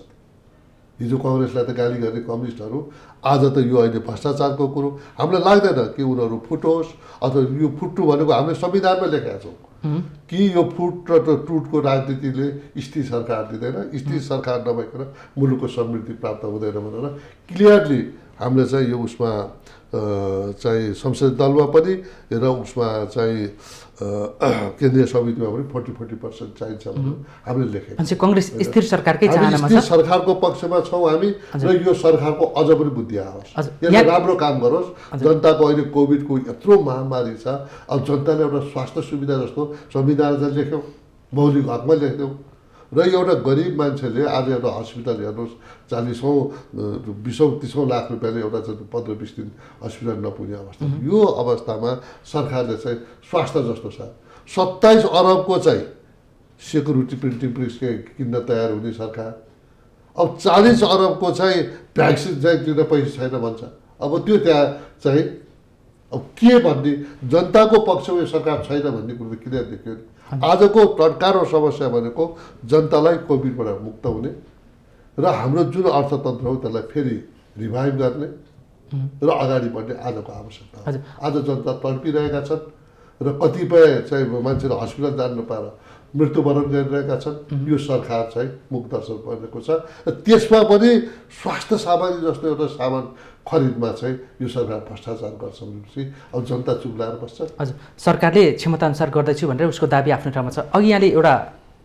हिजो कङ्ग्रेसलाई त गाली गर्ने कम्युनिस्टहरू आज त यो अहिले भ्रष्टाचारको कुरो हामीलाई लाग्दैन कि उनीहरू फुटोस्, अथवा यो फुट्नु भनेको हामीले संविधानमा लेखेका छौँ कि यो फुट र टुटको राजनीतिले स्थिर सरकार दिँदैन, स्थिर सरकार नभइकन मुलुकको समृद्धि प्राप्त हुँदैन भनेर क्लियरली हामीले चाहिँ यो उसमा चाहिँ संसदीय दलमा पनि र उसमा चाहिँ केन्द्रीय समितिमा पनि 40% चाहिन्छ भनेर हामीले लेखेको छ। कङ्ग्रेस स्थिर सरकारकै चाहनामा छ। स्थिर सरकारको पक्षमा छौँ हामी र यो सरकारको अझ पनि बुद्धि आओस्, यसले राम्रो काम गरोस्। जनताको अहिले कोभिडको यत्रो महामारी छ, अब जनताले एउटा स्वास्थ्य सुविधा जस्तो संविधानमा लेख्यौँ, मौलिक हकमा लेख्यौँ र एउटा गरिब मान्छेले आज एउटा हस्पिटल हेर्नुहोस् 40,000-20,000-30,000 लाख रुपियाँले एउटा चाहिँ 15-20 दिन हस्पिटल नपुग्ने अवस्था। यो अवस्थामा सरकारले चाहिँ स्वास्थ्य जस्तो छ 27 अरबको चाहिँ सेक्युरिटी प्रिन्टिङ प्रेस किन्न तयार हुने सरकार, अब 40 अरबको चाहिँ भ्याक्सिन चाहिँ दिन पैसा छैन भन्छ। अब त्यो त्यहाँ चाहिँ अब के भन्ने, जनताको पक्षमा यो सरकार छैन भन्ने कुरो त क्लियर देखियो। आजको टड्कारो समस्या भनेको जनतालाई कोभिडबाट मुक्त हुने र हाम्रो जुन अर्थतन्त्र हो त्यसलाई फेरि रिभाइभ गर्ने र अगाडि बढ्ने आजको आवश्यकता हो। आज जनता तडपिरहेका छन् र कतिपय चाहिँ मान्छेले हस्पिटल जान नपाएर मृत्युवरण गरिरहेका छन्। यो सरकार चाहिँ मुखदर्शन बनेको छ र त्यसमा पनि स्वास्थ्य सामग्री जस्तो एउटा सामान खरिदमा चाहिँ यो सरकार भ्रष्टाचार गर्छ भनेपछि अब जनता चुप्लाएर बस्छ। हजुर, सरकारले क्षमताअनुसार गर्दैछु भनेर उसको दाबी आफ्नो ठाउँमा छ। अघि यहाँले एउटा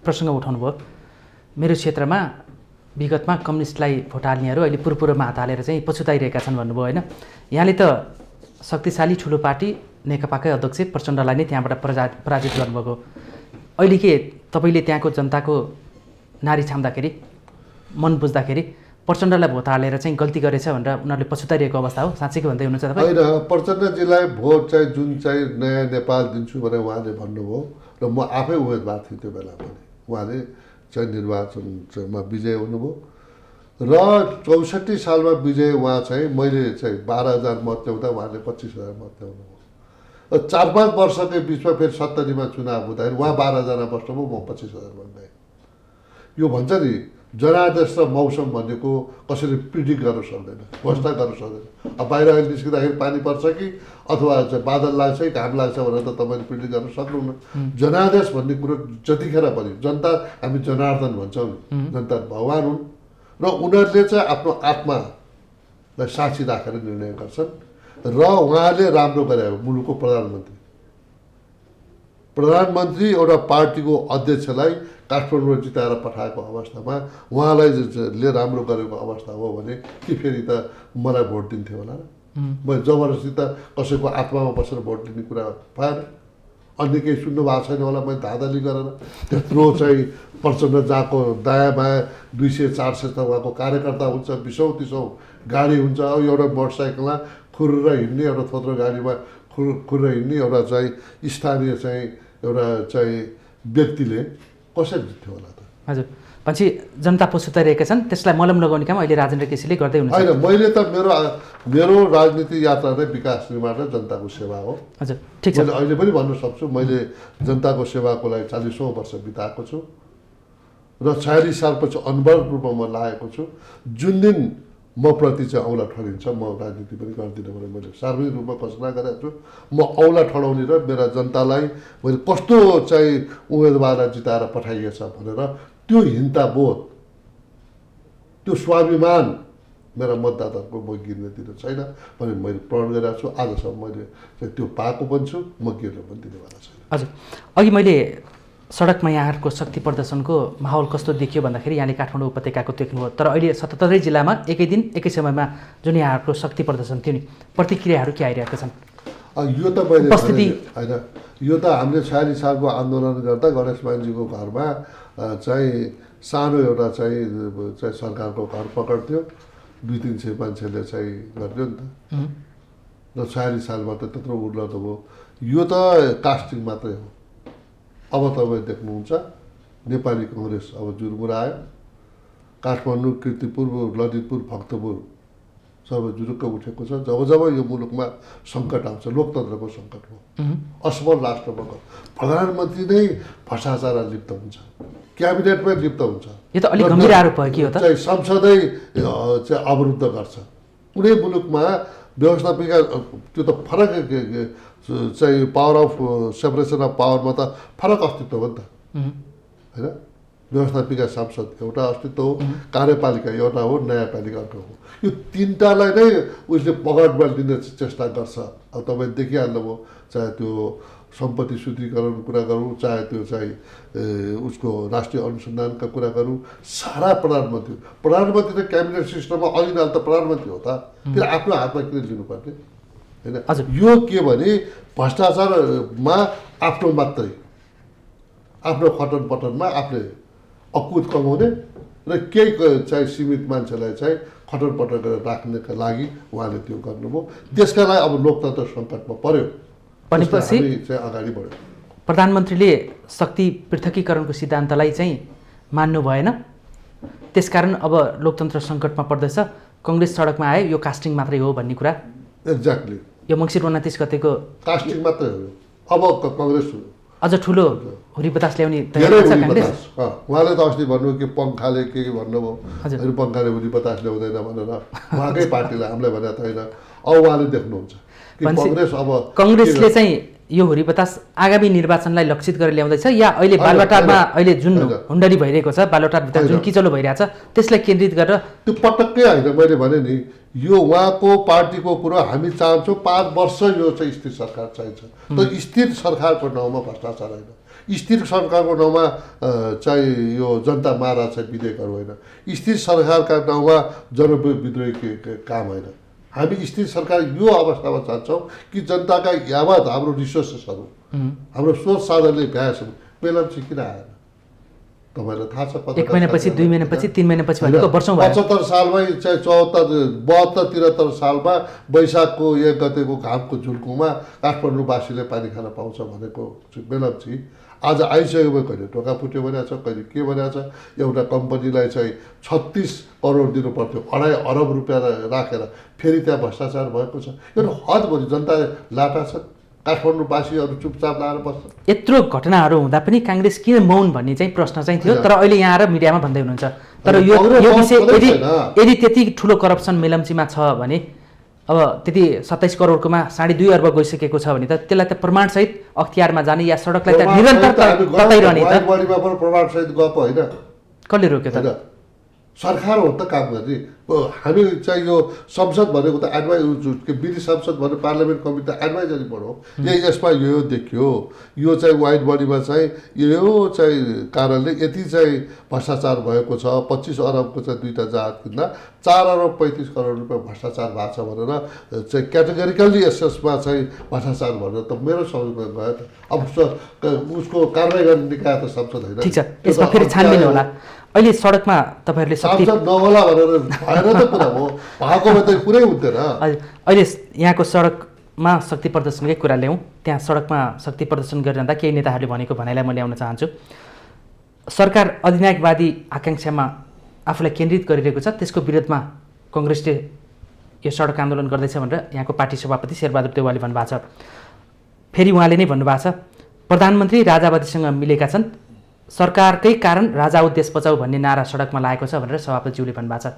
प्रसङ्ग उठाउनु भयो, मेरो क्षेत्रमा विगतमा कम्युनिस्टलाई भोट हाल्नेहरू अहिले पुरपुरोमा हात हालेर चाहिँ पछुताइरहेका छन् भन्नुभयो होइन। यहाँले त शक्तिशाली ठुलो पार्टी नेकपाकै अध्यक्ष प्रचण्डलाई नै त्यहाँबाट पराजित गर्नुभएको। अहिले के तपाईँले त्यहाँको जनताको नारी छाम्दाखेरि, मन बुझ्दाखेरि प्रचण्डलाई भोट हालेर चाहिँ गल्ती गरेछ भनेर उनीहरूले पछुताइरहेको अवस्था हो? साँच्चैको भन्दै हुनुहुन्छ तपाईँ? होइन, प्रचण्डजीलाई भोट चाहिँ जुन चाहिँ नयाँ नेपाल दिन्छु भनेर उहाँले भन्नुभयो र म आफै उम्मेदवार थिएँ त्यो बेला पनि। उहाँले चाहिँ निर्वाचनमा विजय हुनुभयो र 64 सालमा विजय उहाँ चाहिँ मैले चाहिँ 12,000 मत ल्याउँदा उहाँले 25,000 मत ल्याउनुभयो। 4-5 वर्षकै बिचमा फेरि 70मा चुनाव हुँदाखेरि उहाँ 12,000 बस्नुभयो, म 25,000 भन्दै। यो भन्छ नि जनादेश र मौसम भनेको कसैले प्रिडिक्ट गर्न सक्दैन, घोषणा गर्न सक्दैन। अब बाहिर अहिले निस्किँदाखेरि पानी पर्छ कि अथवा चाहिँ बादल लाग्छ कि घाम लाग्छ भनेर त तपाईँले प्रिडिक्ट गर्न सक्नुहुन्न। जनादेश भन्ने कुरो जतिखेर पनि जनता, हामी जनार्दन भन्छौँ नि, जनता भगवान् हुन् र उनीहरूले चाहिँ आफ्नो आत्मा लाई साक्षी राखेर निर्णय गर्छन् र उहाँले राम्रो गरे मुलुकको प्रधानमन्त्री एउटा पार्टीको अध्यक्षलाई काठमाडौँ जिताएर पठाएको अवस्थामा उहाँलाई ले राम्रो गरेको अवस्था हो भने के फेरि त मलाई भोट दिन्थ्यो होला र मैले जबरजस्ती त कसैको आत्मामा बसेर भोट दिने कुरा भएन अन्य केही सुन्नु भएको छैन होला मैले धाँधली गरेर त्यत्रो चाहिँ प्रचण्ड जहाँको दायाँ बायाँ 200-400 त उहाँको कार्यकर्ता हुन्छ 20-30 गाडी हुन्छ अब एउटा मोटरसाइकलमा खुर्र हिँड्ने एउटा थोत्रो गाडीमा खुर्र हिँड्ने एउटा चाहिँ स्थानीय चाहिँ एउटा चाहिँ व्यक्तिले कसरी जित्थ्यो होला त हजुर पछि जनता पछुताइरहेका छन् त्यसलाई मलम लगाउने काम अहिले राजेन्द्र केसीले गर्दै हुनुहुन्छ होइन मैले त मेरो राजनीति यात्रा नै विकास निर्माण र जनताको सेवा हो हजुर ठिक छ मैले अहिले पनि भन्न सक्छु मैले जनताको सेवाको लागि 40औं वर्ष बिताएको छु र 46 सालपछि अनवरत रूपमा म लागेको छु जुन दिन म प्रति चाहिँ औँला ठडिन्छ म राजनीति पनि गर्दिनँ भनेर मैले सार्वजनिक रूपमा घोषणा गरेको छु म औँला ठडाउने र मेरा जनतालाई मैले कस्तो चाहिँ उम्मेदवारलाई जिताएर पठाइएछ भनेर त्यो हिंताबोध त्यो स्वाभिमान मेरा मतदाताहरूको म गिर्न दिनु छैन भने मैले प्रण गरिरहेको छु आजसम्म मैले त्यो पाएको पनि छु म गिर्न पनि दिनेवाला छैन हजुर अघि मैले सडकमा यहाँहरूको शक्ति प्रदर्शनको माहौल कस्तो देखियो भन्दाखेरि यहाँले काठमाडौँ उपत्यकाको देख्नुभयो तर अहिले 77 जिल्लामा एकै दिन एकै समयमा जुन यहाँहरूको शक्ति प्रदर्शन थियो नि प्रतिक्रियाहरू के आइरहेका छन् यो त मैले उपस्थिति होइन यो त हामीले 46 सालको आन्दोलन गर्दा गणेश मानजीको घरमा चाहिँ सानो एउटा चाहिँ सरकारको घर पकड्थ्यो 200-300 मान्छेले चाहिँ गर्थ्यो नि त र 46 सालमा त त्यत्रो उर्लत भयो यो त कास्टिङ मात्रै हो अब तपाईँ देख्नुहुन्छ नेपाली कङ्ग्रेस अब जुरमुरायो काठमाडौँ कीर्तिपुर ललितपुर भक्तपुर सबै जुरुक्क उठेको छ जब जब यो मुलुकमा सङ्कट आउँछ लोकतन्त्रको सङ्कट हो असफल राष्ट्रमा प्रधानमन्त्री नै भ्रष्टाचार लिप्त हुन्छ क्याबिनेटमै लिप्त हुन्छ यो त अलिक गम्भीर आरोप भयो के हो त चाहिँ संसदै चाहिँ अवरुद्ध गर्छ कुनै मुलुकमा व्यवस्थापिका त्यो त फरक चाहिँ पावर अफ सेपरेसन अफ पावरमा त फरक अस्तित्व हो नि त होइन व्यवस्थापिका सांसद एउटा अस्तित्व हो कार्यपालिका एउटा हो न्यायपालिका अर्को हो यो तिनटालाई नै उसले पकडमा लिने चेष्टा गर्छ अब तपाईँ देखिहाल्नुभयो चाहे त्यो सम्पत्ति सूत्रीकरण कुरा गरौँ चाहे त्यो चाहिँ उसको राष्ट्रिय अनुसन्धानका कुरा गरौँ सारा प्रधानमन्त्री र क्याबिनेट सिस्टममा अलिनाल त प्रधानमन्त्री हो त त्यो आफ्नो हातमा किन लिनुपर्ने होइन यो के भने भ्रष्टाचारमा आफ्नो मात्रै आफ्नो खटन पटनमा आफूले अकुत कमाउने र केही चाहिँ सीमित मान्छेलाई चाहिँ खटन पटन गरेर राख्नका लागि उहाँले त्यो गर्नुभयो त्यसका लागि अब लोकतन्त्र सङ्कटमा पर्यो भनेपछि चाहिँ अगाडि बढ्यो प्रधानमन्त्रीले शक्ति पृथकीकरणको सिद्धान्तलाई चाहिँ मान्नु भएन त्यसकारण अब लोकतन्त्र सङ्कटमा पर्दैछ कङ्ग्रेस सडकमा आयो यो कास्टिङ मात्रै हो भन्ने कुरा एक्ज्याक्टली यो मङ्सिर 29 गतेको कास्टिङ मात्रै हो अब कङ्ग्रेस अझ ठुलो हुरी बतास ल्याउने धेरै हुरी बतास उहाँले त अस्ति भन्नुभयो कि पङ्खाले के भन्नुभयो अहिले पङ्खाले हुरी बतास ल्याउँदैन भनेर उहाँकै पार्टीलाई हामीलाई भनेको छैन अब उहाँले देख्नुहुन्छ कि कङ्ग्रेस अब कङ्ग्रेसले चाहिँ यो हुरी बतास आगामी निर्वाचनलाई लक्षित गरेर ल्याउँदैछ या अहिले बालुवाटारमा अहिले जुन हुन्डरी भइरहेको छ बालुवाटारभित्र जुन किचलो भइरहेछ त्यसलाई केन्द्रित गरेर त्यो पटक्कै होइन मैले भने नि यो उहाँको पार्टीको कुरो हामी चाहन्छौँ 5 वर्ष यो चाहिँ स्थिर सरकार चाहिन्छ तर स्थिर सरकारको नाउँमा भ्रष्टाचार होइन स्थिर सरकारको नाउँमा चाहिँ यो जनता मारा चाहिँ विधेयकहरू होइन स्थिर सरकारका नाउँमा जनविद्रोही काम होइन हामी स्थिर सरकार यो अवस्थामा चाहन्छौँ कि जनताका यावत हाम्रो रिसोर्सेसहरू हाम्रो स्रोत साधनले भ्याएछौँ पेलम्ची किन आएन तपाईँलाई थाहा छ 1 महिनापछि 2 महिनापछि 3 महिनापछि भनेको वर्षौँ भयो 75 सालमै चाहिँ 72-73 सालमा वैशाखको 1 गतेको घामको झुल्कुमा काठमाडौँवासीले पानी खान पाउँछ भनेको बेलम्ची आज आइसकेको कहिले टोका फुट्यो भनेको छ कहिले के भनेको छ एउटा कम्पनीलाई चाहिँ 36 करोड दिनु पर्थ्यो 2.5 अरब रुपियाँ राखेर फेरि त्यहाँ भ्रष्टाचार भएको छ यो हद भयो जनता लाटा छ काठमाडौँवासीहरू चुपचाप लाएर बस्छ यत्रो घटनाहरू हुँदा पनि काङ्ग्रेस किन मौन भन्ने चाहिँ प्रश्न चाहिँ थियो तर अहिले यहाँ आएर मिडियामा भन्दै हुनुहुन्छ तर यो विषय यदि त्यति ठुलो करप्सन मेलम्चीमा छ भने अब त्यति 27 करोडकोमा 2.5 अर्ब गइसकेको छ भने त त्यसलाई त प्रमाणसहित अख्तियारमा जाने या सडकलाई त निरन्तर तताइरहने त बढीमा पनि प्रमाणसहित गएको होइन कसले रोक्यो त सरकार हो त काम गर्ने। हामी चाहिँ यो संसद भनेको त विधि संसद भनेर पार्लियामेन्ट कमिटी त एडभाइजरी बोर्ड हो। यसमा यो देखियो, यो चाहिँ वाइड बडीमा चाहिँ यो चाहिँ कारणले यति चाहिँ भ्रष्टाचार भएको छ, 25 अरबको चाहिँ 2टा जहाज किन्दा 4 अरब 35 करोड रुपियाँ भ्रष्टाचार भएको छ भनेर चाहिँ क्याटेगोरिकल्ली यसमा चाहिँ भ्रष्टाचार भनेर त मेरो समझमा गयो त। अब उसको कारवाही गर्ने निकाय त संसद होइन। ठिक छ, यसमा फेरि छानबिन होला। अहिले सडकमा तपाईँहरूले शक्ति नहोला भनेर भएन त कुरा हो, भएकोमा त कुरै हुँदैन। अहिले यहाँको सडकमा शक्ति प्रदर्शनकै कुरा ल्याउँ। त्यहाँ सडकमा शक्ति प्रदर्शन गरिरहँदा केही नेताहरूले भनेको भनाइलाई म ल्याउन चाहन्छु। सरकार अधिनायकवादी आकाङ्क्षामा आफूलाई केन्द्रित गरिरहेको छ, त्यसको विरोधमा कङ्ग्रेसले यो सडक आन्दोलन गर्दैछ भनेर यहाँको पार्टी सभापति शेरबहादुर देउवाले भन्नुभएको छ। फेरि उहाँले नै भन्नुभएको छ प्रधानमन्त्री राजावादीसँग मिलेका छन्, सरकारकै कारण राजा आऊ देश बचाऊ भन्ने नारा सडकमा लागेको छ भनेर सभापतिज्यूले भन्नुभएको छ।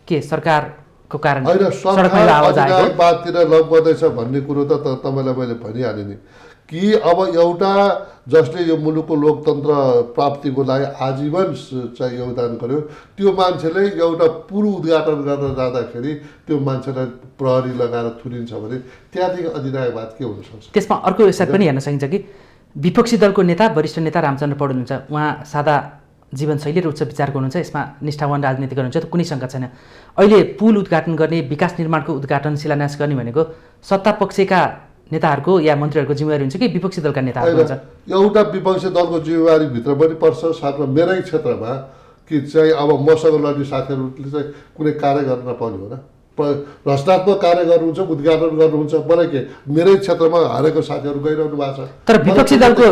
के सरकारको कारण सडकमा आवाज आएको बाततिर लग्दैछ भन्ने कुरो त तपाईँलाई मैले भनिहालेँ नि कि अब एउटा जसले यो मुलुकको लोकतन्त्र प्राप्तिको लागि आजीवन चाहिँ योगदान गर्यो, त्यो मान्छेले एउटा पुल उद्घाटन गर्न जाँदाखेरि त्यो मान्छेलाई प्रहरी लगाएर थुनिन्छ भने त्यहाँदेखि अधिनायकवाद के हुन सक्छ? त्यसमा अर्को यसरी पनि हेर्न सकिन्छ कि विपक्षी दलको नेता वरिष्ठ नेता रामचन्द्र पौडेल हुनुहुन्छ, उहाँ सादा जीवनशैली र उच्च विचारको हुनुहुन्छ, यसमा निष्ठावान राजनीति गर्नुहुन्छ, त कुनै शङ्का छैन। अहिले पुल उद्घाटन गर्ने, विकास निर्माणको उद्घाटन शिलान्यास गर्ने भनेको सत्ता पक्षका नेताहरूको या मन्त्रीहरूको जिम्मेवारी हुन्छ कि विपक्षी दलका नेताहरूको हुन्छ? एउटा विपक्षी दलको जिम्मेवारीभित्र पनि पर्छ, साथमा मेरै क्षेत्रमा कि चाहिँ अब मसँग लड्ने साथीहरूले चाहिँ कुनै कार्य गर्न नपाउने हो र, रचनात्मक कार्य गर्नुहुन्छ, उद्घाटन गर्नुहुन्छ। मलाई के मेरै क्षेत्रमा हारेको साथीहरू गइरहनु भएको छ। तर विपक्षी दलको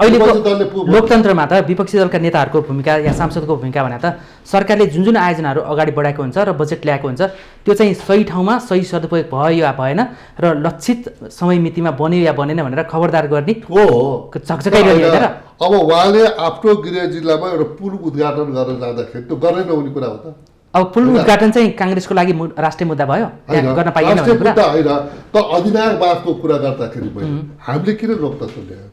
अहिलेको लोकतन्त्रमा त विपक्षी दलका नेताहरूको भूमिका या सांसदको भूमिका भने त सरकारले जुन जुन आयोजनाहरू अगाडि बढाएको हुन्छ र बजेट ल्याएको हुन्छ त्यो चाहिँ सही ठाउँमा सही सदुपयोग भयो या भएन र लक्षित समय मितिमा बन्यो या बनेन भनेर खबरदार गर्ने हो झकझकाइरहने होइन र। अब उहाँले आफ्नो गृह जिल्लामा एउटा पुल उद्घाटन गर्न जाँदाखेरि त्यो गर्नै नहुने कुरा हो त। अब पुल उद्घाटन चाहिँ काङ्ग्रेसको लागि राष्ट्रिय मुद्दा भयो, गर्न पाइएन राष्ट्रिय मुद्दा होइन त। अधिनायकवादको कुरा गर्दाखेरि हामीले किन लोकतन्त्र ल्यायौँ?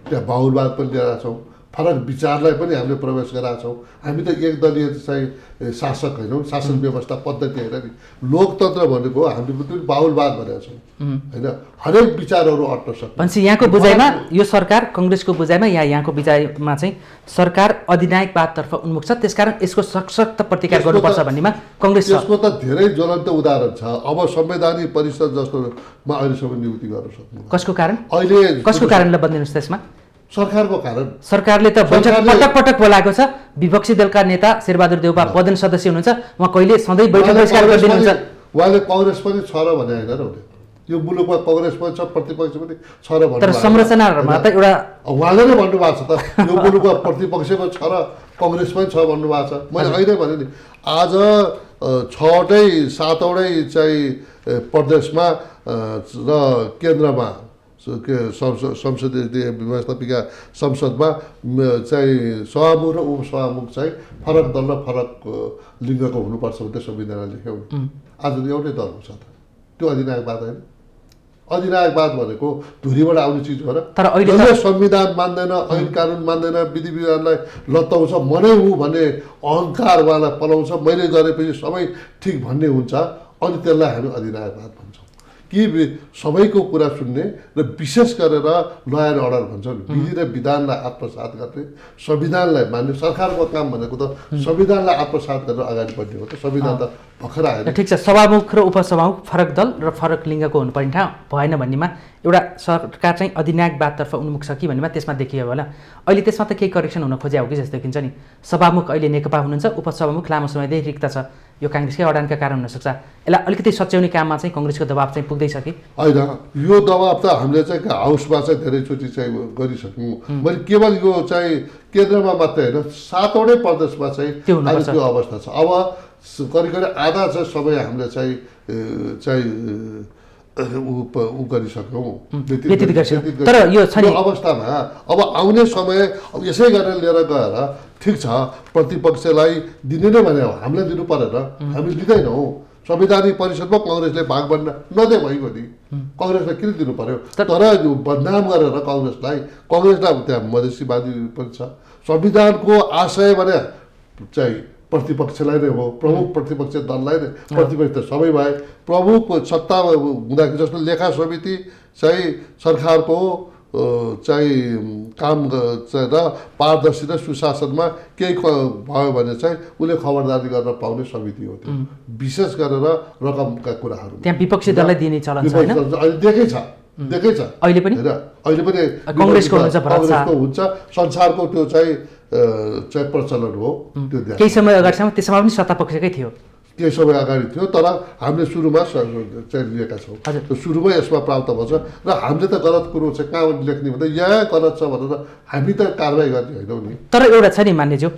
त्यहाँ बाहुलवाद पनि ल्याएका छौँ, फरक विचारलाई पनि हामीले प्रवेश गराएका छौँ। हामी त एकदलीय चाहिँ शासक होइनौँ, शासन व्यवस्था पद्धति होइन नि। लोकतन्त्र भनेको हामीले पनि बाहुलवाद भनेका छौँ होइन, हरेक विचारहरू अट्न सक्छ। भनेपछि यहाँको बुझाइमा यो सरकार कङ्ग्रेसको बुझाइमा या यहाँको बुझाइमा चाहिँ सरकार अधिनायकवादतर्फ उन्मुख छ, त्यसकारण यसको सशक्त प्रतिकार गर्नुपर्छ भन्नेमा कङ्ग्रेस छ। यसको त धेरै ज्वलन्त उदाहरण छ। अब संवैधानिक परिषद जस्तोमा अहिलेसम्म नियुक्ति गर्न सक्नु। कसको कारण? अहिले कसको कारणले बनिदिनुहोस् त्यसमा? सरकारको कारण। सरकारले त बैठक पटक पटक बोलाएको छ। विपक्षी दलका नेता शेरबहादुर देउवा पदेन सदस्य हुनुहुन्छ, उहाँ कहिले सधैँ बैठक बहिष्कार गरिदिनुहुन्छ। उहाँले कङ्ग्रेस पनि छ र भने होइन र उसले, यो मुलुकमा कङ्ग्रेस पनि छ, प्रतिपक्ष पनि छ र भन्नु। तर संरचनाहरूमा त एउटा उहाँले नै भन्नुभएको छ त, यो मुलुकमा प्रतिपक्ष पनि छ र कङ्ग्रेस पनि छ भन्नुभएको छ। मैले अहिले भने नि आज 6वटै 7वटै चाहिँ प्रदेशमा र केन्द्रमा संसदीय व्यवस्थापिका संसदमा चाहिँ सभामुख र उपसभामुख चाहिँ फरक दल र फरक लिङ्गको हुनुपर्छ भन्ने संविधानले लेख्यौँ। आज त एउटै दलको छ त, त्यो अधिनायकवाद होइन। अधिनायकवाद भनेको धुरीबाट आउने चिज हो र। तर अहिले संविधान मान्दैन, ऐन कानुन मान्दैन, विधि विधानलाई लत्ताउँछ, म नै हुँ भन्ने अहङ्कारवाला पलाउँछ, मैले गरेपछि सबै ठिक भन्ने हुन्छ, अनि त्यसलाई हामी अधिनायकवाद भन्छौँ। कि सबैको कुरा सुन्ने र विशेष गरेर ल एन्ड अर्डर भन्छौँ, विधि र विधानलाई आत्मसात गर्ने, संविधानलाई मान्ने। सरकारको काम भनेको त संविधानलाई आत्मसात गरेर अगाडि बढ्ने हो त। संविधान त भर्खर आयो। ठिक छ, सभामुख र उपसभामुख फरक दल र फरक लिङ्गको हुनुपर्ने ठाउँ भएन भन्नेमा एउटा सरकार चाहिँ अधिनायकवादतर्फ उन्मुख छ कि भन्नेमा त्यसमा देखियो होला। अहिले त्यसमा त केही करेक्सन हुन खोज्या हो कि जस्तो देखिन्छ नि। सभामुख अहिले नेकपा हुनुहुन्छ, उपसभामुख लामो समयदेखि रिक्त छ, यो काङ्ग्रेसकै अडानका कारण हुनसक्छ। यसलाई अलिकति सच्याउने काममा चाहिँ कङ्ग्रेसको दबाब चाहिँ पुग्दैछ कि होइन? यो दबाब त हामीले चाहिँ हाउसमा चाहिँ धेरैचोटि चाहिँ गरिसक्यौँ। मैले केवल यो चाहिँ केन्द्रमा मात्रै होइन, 7वटै प्रदेशमा चाहिँ त्यो अवस्था छ। अब करिब करिब आधा चाहिँ समय हामीले चाहिँ ऊ गरिसक्यौँ, तर यो अवस्थामा अब आउने समय यसै गरेर लिएर गएर ठिक छ, प्रतिपक्षलाई दिने नै भने हामीले दिनु परेन, हामी दिँदैनौँ। संवैधानिक परिषदमा कङ्ग्रेसले भाग बन्न नदिए भइगयो नि, कङ्ग्रेसलाई किन दिनु पर्यो? तर बदनाम गरेर कङ्ग्रेसलाई त्यहाँ मधेसीवादी पनि छ। संविधानको आशय भने चाहिँ प्रतिपक्षलाई नै हो, प्रमुख प्रतिपक्ष दललाई नै, प्रतिपक्ष त सबै भए, प्रमुख सत्ता हुँदाखेरि जस्तो लेखा समिति चाहिँ सरकारको चाहिँ काम र पारदर्शी र सुशासनमा केही भयो भने चाहिँ उसले खबरदारी गर्न पाउने समिति हो त्यो, विशेष गरेर रकमका कुराहरू त्यहाँ विपक्षी दललाई दिने चलन छ हैन? अहिले देखेकै छ अहिले पनि कांग्रेसको हुन्छ, संसारको त्यो चाहिँ प्रचलन हो त्यो। केही समय अगाडिसम्म त्यसमा पनि सत्तापक्षकै थियो, केही समय अगाडि थियो, तर हामीले सुरुमा चाहिँ लिएका छौँ। सुरुमै यसमा प्राप्त भन्छ र हामीले त गलत कुरो चाहिँ कहाँ लेख्ने भन्दा यहाँ गलत छ भनेर हामी त कारवाही गर्ने होइनौँ नि। तर एउटा छ नि मान्यज्यू,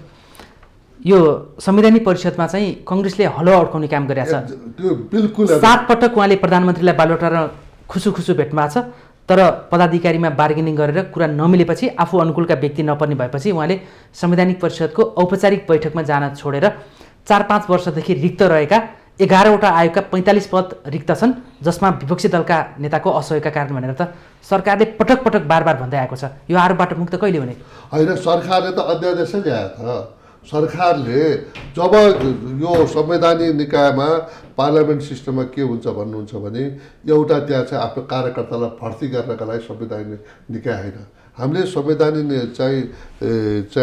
यो संवैधानिक परिषदमा चाहिँ कांग्रेसले हलो अड्काउने काम गरेछ। त्यो बिल्कुल 7 पटक उहाँले प्रधानमन्त्रीलाई बालुवाटारमा खुसु भेट्नु भएको छ, तर पदाधिकारीमा बार्गेनिङ गरेर कुरा नमिलेपछि आफू अनुकूलका व्यक्ति नपर्ने भएपछि उहाँले संवैधानिक परिषदको औपचारिक बैठकमा जान छोडेर 4-5 वर्षदेखि रिक्त रहेका 11वटा आयोगका 45 पद रिक्त छन्, जसमा विपक्षी दलका नेताको असहयोगका कारण भनेर त सरकारले पटक पटक बार भन्दै आएको छ। यो आरोपबाट मुक्त कहिले हुने? होइन, सरकारले त अध्यादेशै ल्याएको छ। सरकारले जब यो संवैधानिक निकायमा पार्लियामेन्ट सिस्टममा के हुन्छ भन्नुहुन्छ भने एउटा त्यहाँ चाहिँ आफ्नो कार्यकर्तालाई भर्ती गर्नका लागि संवैधानिक निकाय होइन, हामीले संवैधानिक चाहिँ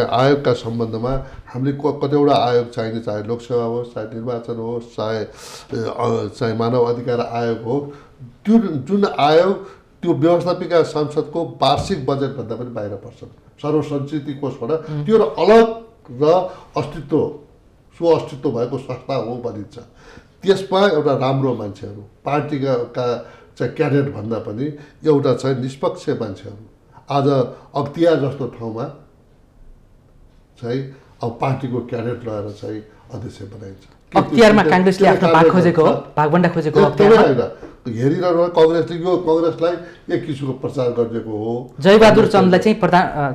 आयोगका सम्बन्धमा हामीले कतिवटा आयोग चाहिने, चाहे लोकसेवा होस्, चाहे निर्वाचन होस्, चाहे मानव अधिकार आयोग हो, त्यो जुन आयोग त्यो व्यवस्थापिका संसदको वार्षिक बजेटभन्दा पनि बाहिर पर्छ, सर्वसञ्चित कोषबाट त्यो अलग र सुअस्तित्व भएको संस्था हो भनिन्छ। त्यसमा एउटा राम्रो मान्छेहरू, पार्टीका चाहिँ क्याडेट भन्दा पनि एउटा चाहिँ निष्पक्ष मान्छेहरू आज अख्तियार जस्तो ठाउँमा चाहिँ अब पार्टीको क्याडेट रहेर चाहिँ अध्यक्ष बनाइन्छ। अख्तियारमा कांग्रेसले आफ्नो भाग खोजेको हो, भागभण्डा खोजेको हो। हेरिरहनु कांग्रेसले यो कांग्रेसलाई एक किसिमको प्रचार गरेको हो। जयबहादुर चन्दलाई चाहिँ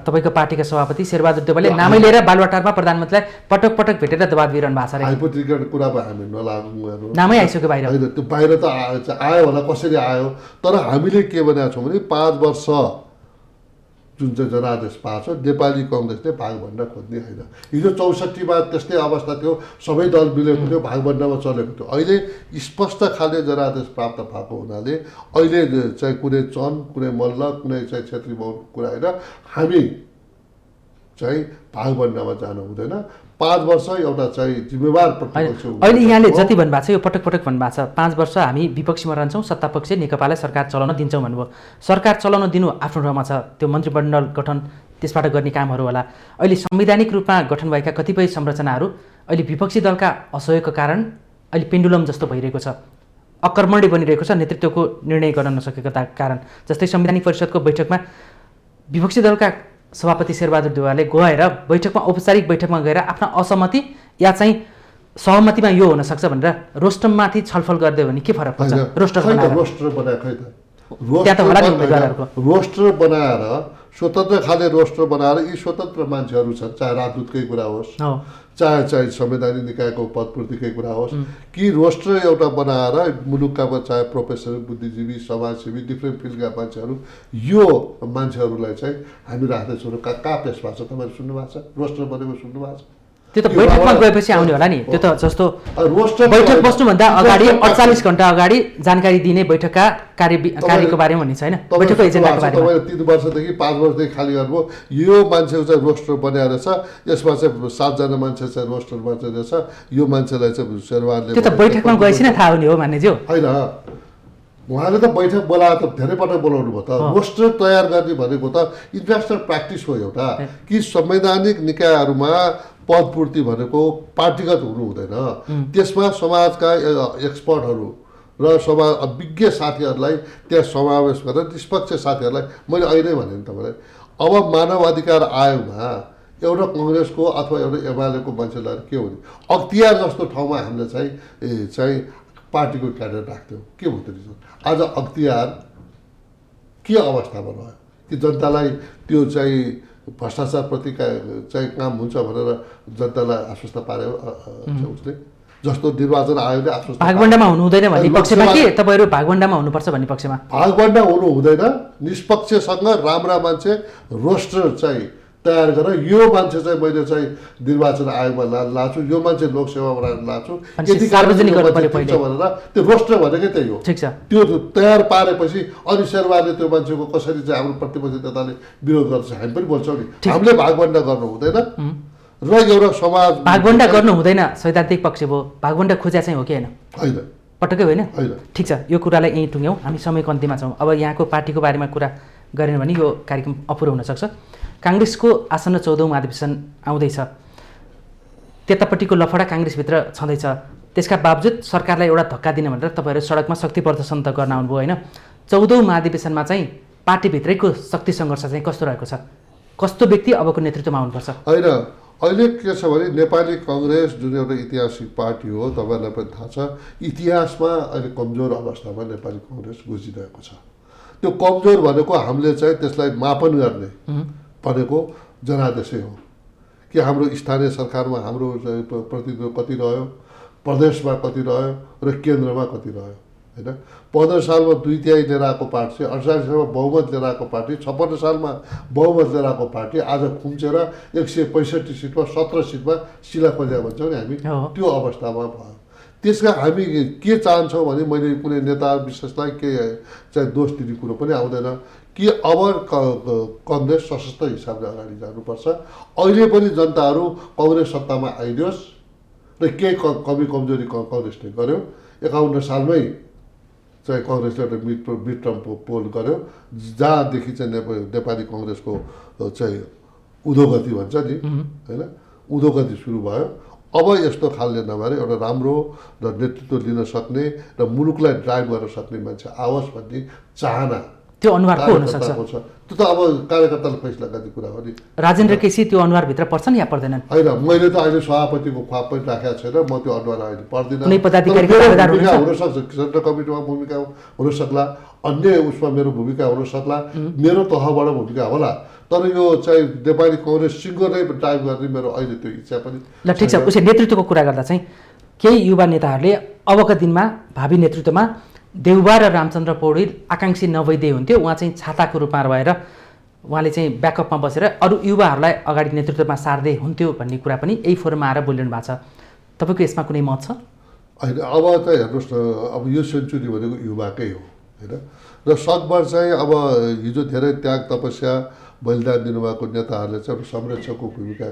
तपाईँको पार्टीका सभापति शेरबहादुर देउवाले नामै लिएर बालुवाटारमा प्रधानमन्त्रीलाई पटक पटक भेटेर दबाब दिइरहनु भएको छ। हाइपोथेटिकल कुरा हामी नलागौँ, नामै आइसक्यो बाहिर। होइन, त्यो बाहिर त आयो होला, कसरी आयो, तर हामीले के भनेका छौँ भने 5 वर्ष जुन चाहिँ जनादेश पाएको छ नेपाली कांग्रेसले भागभण्डा खोज्ने होइन। हिजो 64मा त्यस्तै अवस्था थियो, सबै दल मिलेको थियो, भागभण्डामा चलेको थियो। अहिले स्पष्ट खाले जनादेश प्राप्त भएको हुनाले अहिले चाहिँ कुनै चन, कुनै मल्ल, कुनै चाहिँ छेत्री बाहुन कुरा होइन, हामी चाहिँ भागभण्डामा जानु हुँदैन। 5 वर्ष एउटा चाहिँ जिम्मेवार प्रतिपक्ष। अहिले यहाँले जति भन्नुभएको छ यो पटक पटक भन्नुभएको छ, 5 वर्ष हामी विपक्षीमा रहन्छौँ, सत्तापक्ष नेकपालाई सरकार चलाउन दिन्छौँ भन्नुभयो। सरकार चलाउन दिनु आफ्नो ठाउँमा छ, त्यो मन्त्रीमण्डल गठन त्यसबाट गर्ने कामहरू होला। अहिले संवैधानिक रूपमा गठन भएका कतिपय संरचनाहरू अहिले विपक्षी दलका असहयोगका कारण अहिले पेन्डुलम जस्तो भइरहेको छ, अकर्मण्य बनिरहेको छ नेतृत्वको निर्णय गर्न नसकेका कारण। जस्तै संवैधानिक परिषदको बैठकमा विपक्षी दलका सभापति शेरबहादुर देउवाले गएर बैठकमा औपचारिक बैठकमा गएर आफ्ना असहमति या चाहिँ सहमतिमा यो हुनसक्छ भनेर रोस्टरमाथि छलफल गरिदियो भने के फरक पर्छ? रोस्टर बनाएर रोस्टर बनाएर स्वतन्त्र खाले रोस्टर बनाएर यी स्वतन्त्र मान्छेहरू छन्, चाहे राजदूतकै कुरा होस्, चाहे संवैधानिक निकायको पदपूर्तिकै कुरा होस्, कि रोस्टर एउटा बनाएर मुलुकका चाहे प्रोफेसर, बुद्धिजीवी, समाजसेवी, डिफ्रेन्ट फिल्डका मान्छेहरू, यो मान्छेहरूलाई चाहिँ हामी राख्दैछौँ। कहाँ पेश भएको छ तपाईँहरू सुन्नु भएको छ? रोस्टर बनेको सुन्नु भएको छ? त्यो त बैठकमा गएपछि आउने होला नि। त्यो त जस्तो बैठक बस्नुभन्दा अगाडि 48 घण्टा अगाडि जानकारी दिने बैठकका कार्यको बारेमा भन्ने छैन, बैठकको एजेन्डाको बारेमा। तपाईँले 3 वर्षदेखि 5 वर्षदेखि खाली गर्नुभयो, यो मान्छेको चाहिँ रोस्टर बनाएर छ, यसमा चाहिँ 7 जना मान्छे चाहिँ रोस्टरमा चाहिँ रहेछ, यो मान्छेलाई चाहिँ शेरबहादुरले। त्यो त बैठकमा गएपछि नै थाहा हुने हो मान्यज्यू। होइन, उहाँले त बैठक बोलाएर त धेरै पटक बोलाउनु भयो। त रोस्टर तयार गर्ने भनेको त इन्टरनेसनल प्र्याक्टिस हो एउटा, कि संवैधानिक निकायहरूमा पदपूर्ति भनेको पार्टीगत हुनु हुँदैन, त्यसमा समाजका एक्सपर्टहरू र समाज विज्ञ साथीहरूलाई त्यहाँ समावेश गरेर निष्पक्ष साथीहरूलाई मैले अहिले भने नि तपाईँलाई, अब मानव अधिकार आयोगमा एउटा कांग्रेसको अथवा एउटा एमालेको मान्छेलाई के हुने, अख्तियार जस्तो ठाउँमा हामीले चाहिँ पार्टीको क्याडर राख्थ्यौँ, के हुँदो? आज अख्तियार के अवस्थामा रह्यो कि जनतालाई त्यो चाहिँ भ्रष्टाचारप्रति चाहिँ काम हुन्छ भनेर जनतालाई आश्वस्त पार्यो उसले। जस्तो निर्वाचन आयोगले आश्वस्त भागभण्डामा हुनु हुँदैन भन्ने पक्षमा के तपाईँहरू भागभण्डामा हुनुपर्छ भन्ने पक्षमा? भागभण्डा हुनु हुँदैन, निष्पक्षसँग राम्रा मान्छे रोस्टर चाहिँ तयार गरेर यो मान्छे चाहिँ मैले चाहिँ निर्वाचन आयोगमा लान्छु, यो मान्छे लोकसेवामा लान्छु, अनि सार्वजनिक गर्नु पर्यो पहिले भनेर त्यो रोस्टर भनेकै त्यही हो। ठिक छ, त्यो तयार पारेपछि अनि शेरबहादुरले त्यो मान्छेको कसरी चाहिँ हाम्रो प्रतिपक्षी नेताले विरोध गर्छ हामी पनि बोल्छौँ नि। हामीले भागभण्डा गर्नु हुँदैन र एउटा समाज भागभण्डा गर्नु हुँदैन सैद्धान्तिक पक्ष भयो, भागभण्डा खोज्या चाहिँ हो कि होइन? होइन, पटक्कै होइन। होइन। ठिक छ, यो कुरालाई यहीँ टुङ्ग्यौँ, हामी समयको अन्त्यमा छौँ। अब यहाँको पार्टीको बारेमा कुरा गरेन भने यो कार्यक्रम अपुरो हुनसक्छ। काङ्ग्रेसको आसन्न 14औं महाधिवेशन आउँदैछ, त्यतापट्टिको लफडा काङ्ग्रेसभित्र छँदैछ, त्यसका बावजुद सरकारलाई एउटा धक्का दिन भनेर तपाईँहरू सडकमा शक्ति प्रदर्शन त गर्न आउनुभयो होइन? 14औं महाधिवेशनमा चाहिँ पार्टीभित्रैको शक्ति सङ्घर्ष चाहिँ कस्तो रहेको छ? कस्तो व्यक्ति अबको नेतृत्वमा आउनुपर्छ? होइन, अहिले के छ भने नेपाली कङ्ग्रेस जुन एउटा ऐतिहासिक पार्टी हो, तपाईँहरूलाई पनि थाहा छ, इतिहासमा अहिले कमजोर अवस्थामा नेपाली कङ्ग्रेस गुजिरहेको छ। त्यो कमजोर भनेको हामीले चाहिँ त्यसलाई मापन गर्ने भनेको जनादेशै हो कि हाम्रो स्थानीय सरकारमा हाम्रो प्रतिनिधित्व कति रह्यो, प्रदेशमा कति रह्यो र केन्द्रमा कति रह्यो होइन। 15 सालमा 2/3 लिएर आएको पार्टी, 48 सालमा बहुमत लिएर आएको पार्टी, 56 सालमा बहुमत लिएर आएको पार्टी आज खुम्चेर 165 सिटमा 17 सिटमा सिला खोज्या भन्छौँ नि हामी, त्यो अवस्थामा भयो। त्यसका हामी के चाहन्छौँ भने मैले कुनै नेता विशेषलाई के चाहिँ दोष दिने कुरो पनि आउँदैन कि अब कङ्ग्रेस सशक्त हिसाबले अगाडि जानुपर्छ। अहिले पनि जनताहरू कङ्ग्रेस सत्तामा आइदियोस् र केही कमी कमजोरी कङ्ग्रेसले गर्यो। 51 सालमै चाहिँ कङ्ग्रेसले एउटा मिड टर्म पोल गर्यो, जहाँदेखि चाहिँ नेपाली कङ्ग्रेसको चाहिँ उधोगति भन्छ नि होइन, उधोगति सुरु भयो। अब यस्तो खालले नभएर एउटा राम्रो र नेतृत्व लिन सक्ने र मुलुकलाई ड्राइभ गर्न सक्ने मान्छे आओस् भन्ने चाहना त्यो अनुहार को हुनसक्छ? त्यो त अब कार्यकर्ताले फैसला गर्ने कुरा हो नि। राजेन्द्र केसी त्यो अनुहारभित्र पर्छन् या पर्दैनन्? होइन, मैले त अहिले सभापतिको ख्वाब पनि राखेको छैन, म त्यो अनुहार अहिले पर्दिनँ। कुनै पदाधिकारीको दावेदार हुनसक्छ, सेन्ट्रल कमिटीमा भूमिका हुनसक्ला, अन्य उसमा मेरो भूमिका हुनसक्ला, मेरो तहबाट भूमिका होला, तर यो चाहिँ नेपाली कङ्ग्रेस सिङ्गो नै ड्राइभ गर्ने मेरो अहिले त्यो इच्छा पनि। ल ठिक छ, उसै नेतृत्वको कुरा गर्दा चाहिँ केही युवा नेताहरूले अबका दिनमा भावी नेतृत्वमा देउबा र रामचन्द्र पौडेल आकाङ्क्षी नभइदिए हुन्थ्यो, उहाँ चाहिँ छाताको रूपमा रहेर उहाँले चाहिँ ब्याकअपमा बसेर अरू युवाहरूलाई अगाडि नेतृत्वमा सार्दै हुन्थ्यो भन्ने कुरा पनि यही फोरममा आएर बोलिरहनु भएको छ। तपाईँको यसमा कुनै मत छ? होइन, अब चाहिँ हेर्नुहोस् न, अब यो सेन्चुरी भनेको युवाकै हो होइन, र सकभर चाहिँ अब हिजो धेरै त्याग तपस्या बलिदान दिनुभएको नेताहरूले चाहिँ संरक्षकको भूमिका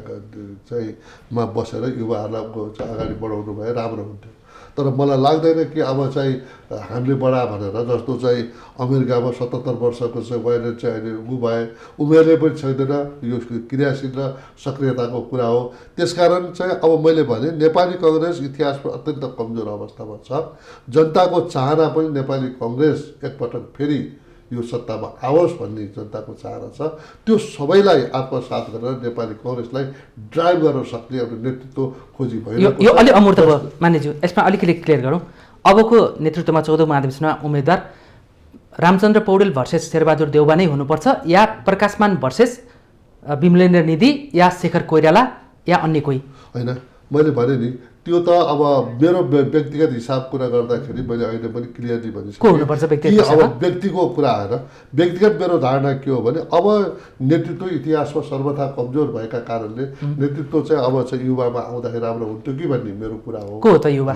चाहिँ मा बसेर युवाहरूलाई अगाडि बढाउनु भए राम्रो हुन्थ्यो। तर मलाई लाग्दैन कि अब चाहिँ हामीले बढा भनेर, जस्तो चाहिँ अमेरिकामा 77 वर्षको चाहिँ वयलेट चाहिँ अहिले भए उमेरले पनि छैन, यो क्रियाशील र सक्रियताको कुरा हो। त्यसकारण चाहिँ अब मैले भने नेपाली कङ्ग्रेस इतिहासमा अत्यन्त कमजोर अवस्थामा छ। जनताको चाहना पनि नेपाली कङ्ग्रेस एकपटक फेरि यो सत्तामा आओस् भन्ने जनताको चाहना छ। त्यो सबैलाई आत्मसात गरेर नेपाली कङ्ग्रेसलाई ड्राइभ गर्न सक्ने एउटा नेतृत्व खोजी भइरहेको छ। यो अलि अमूर्त भयो मान्यज्यू, यसमा अलिकति क्लियर गरौँ। अबको नेतृत्वमा 14औं महाधिवेशनमा उम्मेदवार रामचन्द्र पौडेल भर्सेस शेरबहादुर देउबा नै हुनुपर्छ या प्रकाशमान भर्सेस विमलेन्द्र निधि या शेखर कोइराला या अन्य कोही? होइन, मैले भने नि त्यो त अब मेरो व्यक्तिगत हिसाब कुरा गर्दाखेरि मैले अहिले पनि क्लियरली भनिसकेँ कि अब व्यक्तिको कुरा आएर व्यक्तिगत मेरो धारणा के हो भने अब नेतृत्व इतिहासमा सर्वथा कमजोर भएका कारणले नेतृत्व चाहिँ अब चाहिँ युवामा आउँदाखेरि राम्रो हुन्थ्यो कि भन्ने मेरो कुरा हो। को त युवा?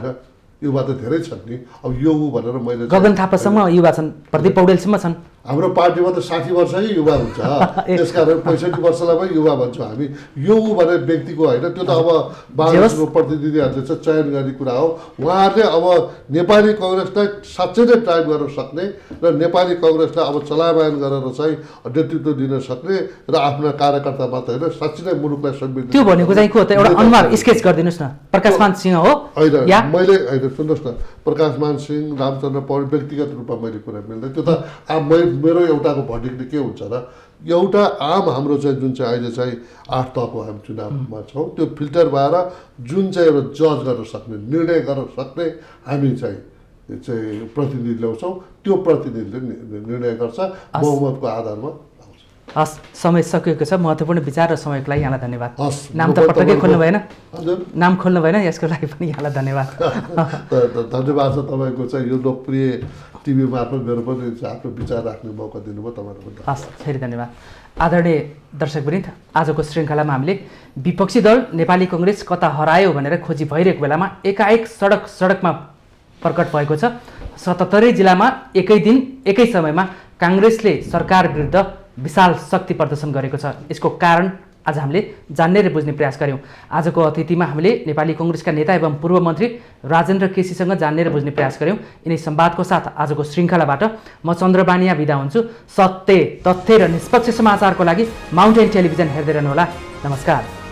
युवा त धेरै छन् नि, अब यो भनेर मैले गगन थापासम्म युवा छन्, प्रदीप पौडेलसम्म छन्। हाम्रो पार्टीमा त 60 वर्षकै युवा हुन्छ, त्यसकारण 65 वर्षलाई पनि युवा भन्छौँ हामी। यो भनेर व्यक्तिको होइन, त्यो त अब बाङ्लादेशको प्रतिनिधिहरूले चाहिँ चयन गर्ने कुरा हो। उहाँहरूले अब नेपाली कङ्ग्रेसलाई साँच्चै नै ड्राइभ गर्न सक्ने र नेपाली कङ्ग्रेसलाई अब चलायमान गरेर चाहिँ नेतृत्व दिन सक्ने र आफ्ना कार्यकर्ता मात्र होइन साँच्चै नै मुलुकलाई समृद्ध। त्यो भनेको चाहिँ को त एउटा अनुहार स्केच गरिदिनुहोस् न, प्रकाशमान सिंह हो होइन? मैले होइन, सुन्नुहोस् न, प्रकाशमान सिंह रामचन्द्र पौडेल व्यक्तिगत रूपमा मैले कुरा मिल्दैन। त्यो त मेरो एउटाको भर्डिक्टले के हुन्छ र एउटा आम हाम्रो चाहिँ जुन चाहिँ अहिले चाहिँ 8 तहको हामी चुनावमा छौँ, त्यो फिल्टर भएर जुन चाहिँ एउटा जज गर्न सक्ने, निर्णय गर्न सक्ने हामी चाहिँ प्रतिनिधि ल्याउँछौँ। त्यो प्रतिनिधिले निर्णय गर्छ, बहुमतको आधारमा आउँछ। हस्, समय सकिएको छ। महत्त्वपूर्ण विचार र समयको लागि यहाँलाई धन्यवाद। हस्, नाम म त पनि पटक्कै खोल्नु भएन, हजुर नाम खोल्नु भएन, यसको लागि पनि यहाँलाई धन्यवाद। धन्यवाद छ तपाईँको चाहिँ यो लोकप्रिय टिभी मार्फत मेरो पनि आफ्नो विचार राख्ने मौका दिनुभयो तपाईँलाई पनि। हस्, फेरि धन्यवाद। आदरणीय दर्शकवृन्द, आजको श्रृङ्खलामा हामीले विपक्षी दल नेपाली कङ्ग्रेस कता हरायो भनेर खोजी भइरहेको बेलामा एकाएक सडकमा प्रकट भएको छ। 77 जिल्लामा एकै दिन एकै समयमा काङ्ग्रेसले सरकार विरुद्ध विशाल शक्ति प्रदर्शन गरेको छ। यसको कारण आज हामीले जान्ने र बुझ्ने प्रयास गऱ्यौँ। आजको अतिथिमा हामीले नेपाली कङ्ग्रेसका नेता एवं पूर्व मन्त्री राजेन्द्र केसीसँग जान्ने र बुझ्ने प्रयास गऱ्यौँ। यिनै संवादको साथ आजको श्रृङ्खलाबाट म चन्द्रबानिया बिदा हुन्छु। सत्य, तथ्य र निष्पक्ष समाचारको लागि माउन्टेन टेलिभिजन हेर्दै रहनुहोला। नमस्कार।